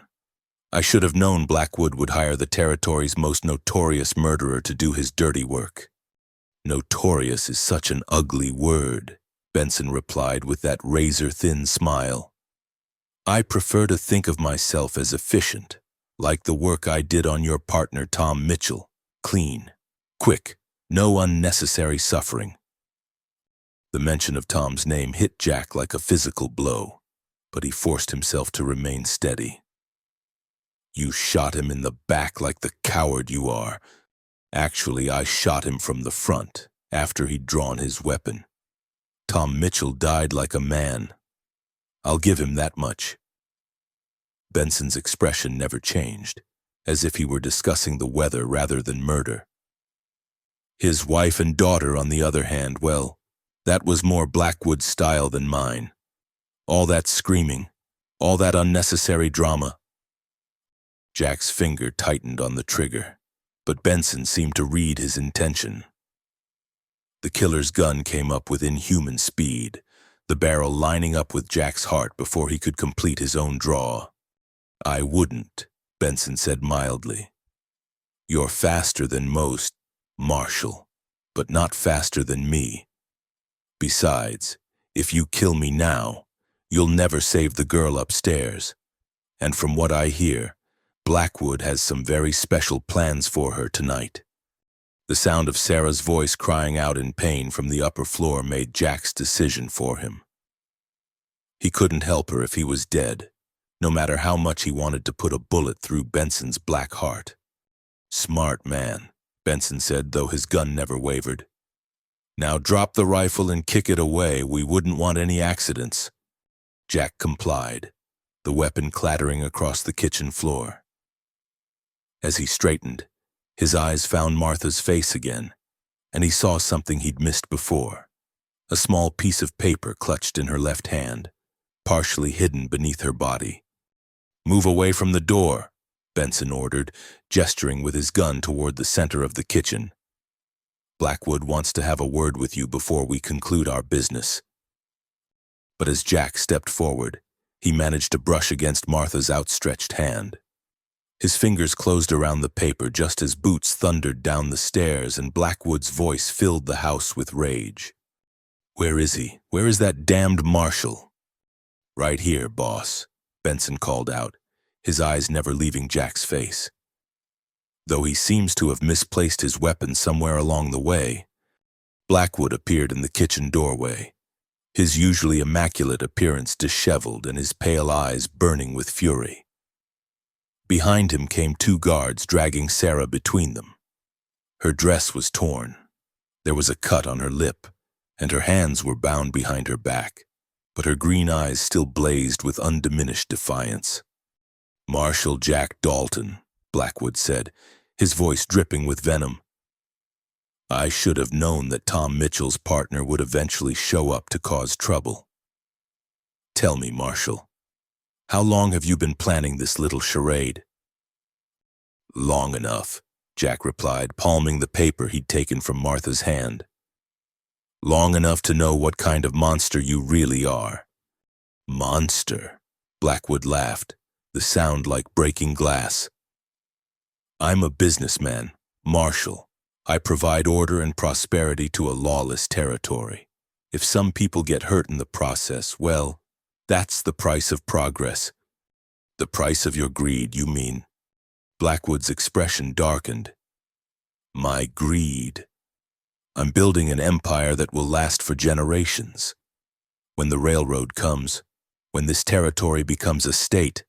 I should have known Blackwood would hire the territory's most notorious murderer to do his dirty work." "Notorious is such an ugly word," Benson replied with that razor-thin smile. "I prefer to think of myself as efficient, like the work I did on your partner Tom Mitchell. Clean, quick, no unnecessary suffering." The mention of Tom's name hit Jack like a physical blow, but he forced himself to remain steady. "You shot him in the back like the coward you are. Actually, I shot him from the front, after he'd drawn his weapon. Tom Mitchell died like a man. I'll give him that much." Benson's expression never changed, as if he were discussing the weather rather than murder. His wife and daughter, on the other hand, well, that was more Blackwood's style than mine. All that screaming, all that unnecessary drama. Jack's finger tightened on the trigger, but Benson seemed to read his intention. The killer's gun came up with inhuman speed, the barrel lining up with Jack's heart before he could complete his own draw. "I wouldn't," Benson said mildly. "You're faster than most, Marshal, but not faster than me. Besides, if you kill me now, you'll never save the girl upstairs. And from what I hear, Blackwood has some very special plans for her tonight." The sound of Sarah's voice crying out in pain from the upper floor made Jack's decision for him. He couldn't help her if he was dead, no matter how much he wanted to put a bullet through Benson's black heart. "Smart man," Benson said, though his gun never wavered. "Now drop the rifle and kick it away. We wouldn't want any accidents." Jack complied, the weapon clattering across the kitchen floor. As he straightened, his eyes found Martha's face again, and he saw something he'd missed before, a small piece of paper clutched in her left hand, partially hidden beneath her body. "Move away from the door," Benson ordered, gesturing with his gun toward the center of the kitchen. "Blackwood wants to have a word with you before we conclude our business." But as Jack stepped forward, he managed to brush against Martha's outstretched hand. His fingers closed around the paper just as boots thundered down the stairs and Blackwood's voice filled the house with rage. "Where is he? Where is that damned Marshal?" "Right here, boss," Benson called out, his eyes never leaving Jack's face. Though he seems to have misplaced his weapon somewhere along the way, Blackwood appeared in the kitchen doorway, his usually immaculate appearance disheveled and his pale eyes burning with fury. Behind him came two guards dragging Sarah between them. Her dress was torn. There was a cut on her lip, and her hands were bound behind her back, but her green eyes still blazed with undiminished defiance. "Marshal Jack Dalton," Blackwood said, his voice dripping with venom. "I should have known that Tom Mitchell's partner would eventually show up to cause trouble. Tell me, Marshal, how long have you been planning this little charade?" "Long enough," Jack replied, palming the paper he'd taken from Martha's hand. "Long enough to know what kind of monster you really are." "Monster?" Blackwood laughed, the sound like breaking glass. "I'm a businessman, Marshal, I provide order and prosperity to a lawless territory. If some people get hurt in the process, well, that's the price of progress. The price of your greed, you mean? Blackwood's expression darkened. My greed. I'm building an empire that will last for generations. When the railroad comes, when this territory becomes a state,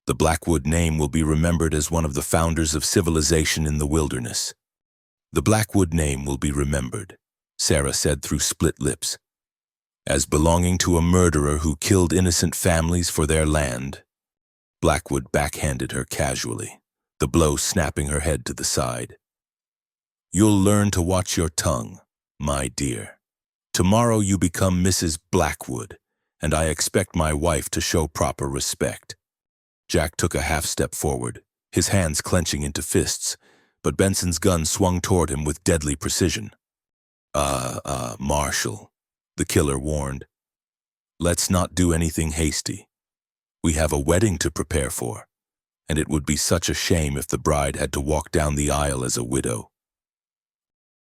the Blackwood name will be remembered as one of the founders of civilization in the wilderness. The Blackwood name will be remembered, Sarah said through split lips, as belonging to a murderer who killed innocent families for their land. Blackwood backhanded her casually, the blow snapping her head to the side. You'll learn to watch your tongue, my dear. Tomorrow you become Mrs. Blackwood, and I expect my wife to show proper respect. Jack took a half-step forward, his hands clenching into fists, but Benson's gun swung toward him with deadly precision. Marshal, the killer warned. Let's not do anything hasty. We have a wedding to prepare for, and it would be such a shame if the bride had to walk down the aisle as a widow.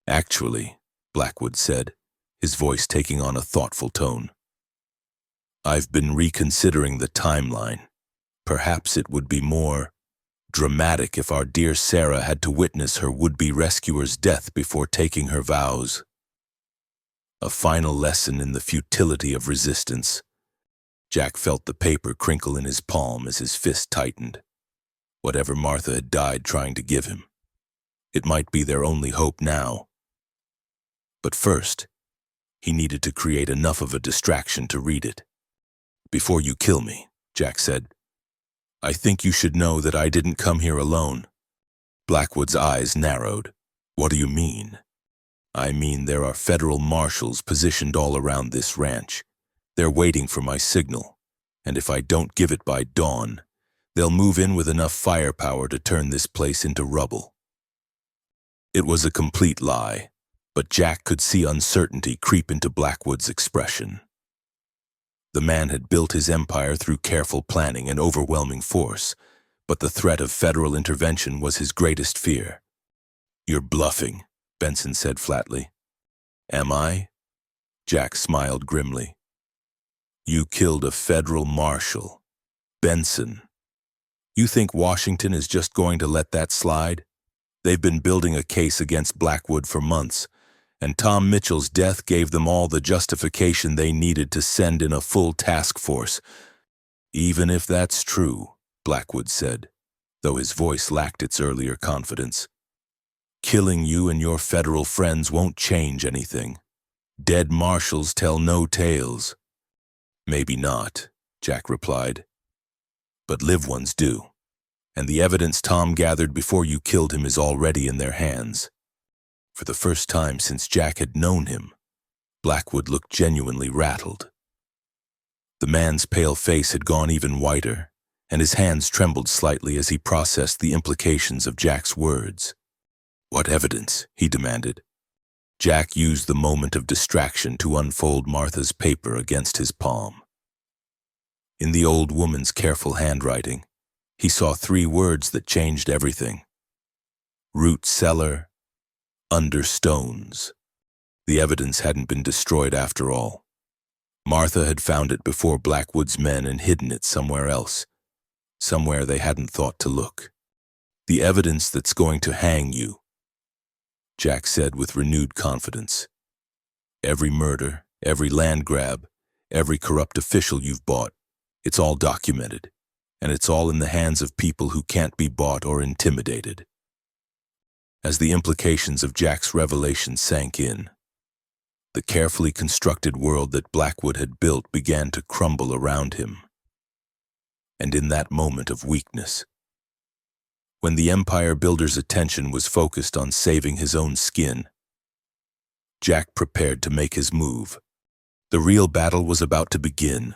Actually, Blackwood said, his voice taking on a thoughtful tone, I've been reconsidering the timeline. Perhaps it would be more dramatic if our dear Sarah had to witness her would-be rescuer's death before taking her vows. A final lesson in the futility of resistance. Jack felt the paper crinkle in his palm as his fist tightened. Whatever Martha had died trying to give him, it might be their only hope now. But first, he needed to create enough of a distraction to read it. Before you kill me, Jack said, I think you should know that I didn't come here alone. Blackwood's eyes narrowed. What do you mean? I mean there are federal marshals positioned all around this ranch. They're waiting for my signal, and if I don't give it by dawn, they'll move in with enough firepower to turn this place into rubble. It was a complete lie, but Jack could see uncertainty creep into Blackwood's expression. The man had built his empire through careful planning and overwhelming force, but the threat of federal intervention was his greatest fear. You're bluffing, Benson said flatly. Am I? Jack smiled grimly. You killed a federal marshal. Benson. You think Washington is just going to let that slide? They've been building a case against Blackwood for months, and Tom Mitchell's death gave them all the justification they needed to send in a full task force. Even if that's true, Blackwood said, though his voice lacked its earlier confidence. Killing you and your federal friends won't change anything. Dead marshals tell no tales. Maybe not, Jack replied. But live ones do, and the evidence Tom gathered before you killed him is already in their hands. For the first time since Jack had known him, Blackwood looked genuinely rattled. The man's pale face had gone even whiter, and his hands trembled slightly as he processed the implications of Jack's words. What evidence? He demanded. Jack used the moment of distraction to unfold Martha's paper against his palm. In the old woman's careful handwriting, he saw 3 words that changed everything. Root cellar, under stones. The evidence hadn't been destroyed after all. Martha had found it before Blackwood's men and hidden it somewhere else, somewhere they hadn't thought to look. The evidence that's going to hang you, Jack said with renewed confidence. Every murder, every land grab, every corrupt official you've bought, it's all documented, and it's all in the hands of people who can't be bought or intimidated. As the implications of Jack's revelation sank in, the carefully constructed world that Blackwood had built began to crumble around him. And in that moment of weakness, when the empire builder's attention was focused on saving his own skin, Jack prepared to make his move. The real battle was about to begin.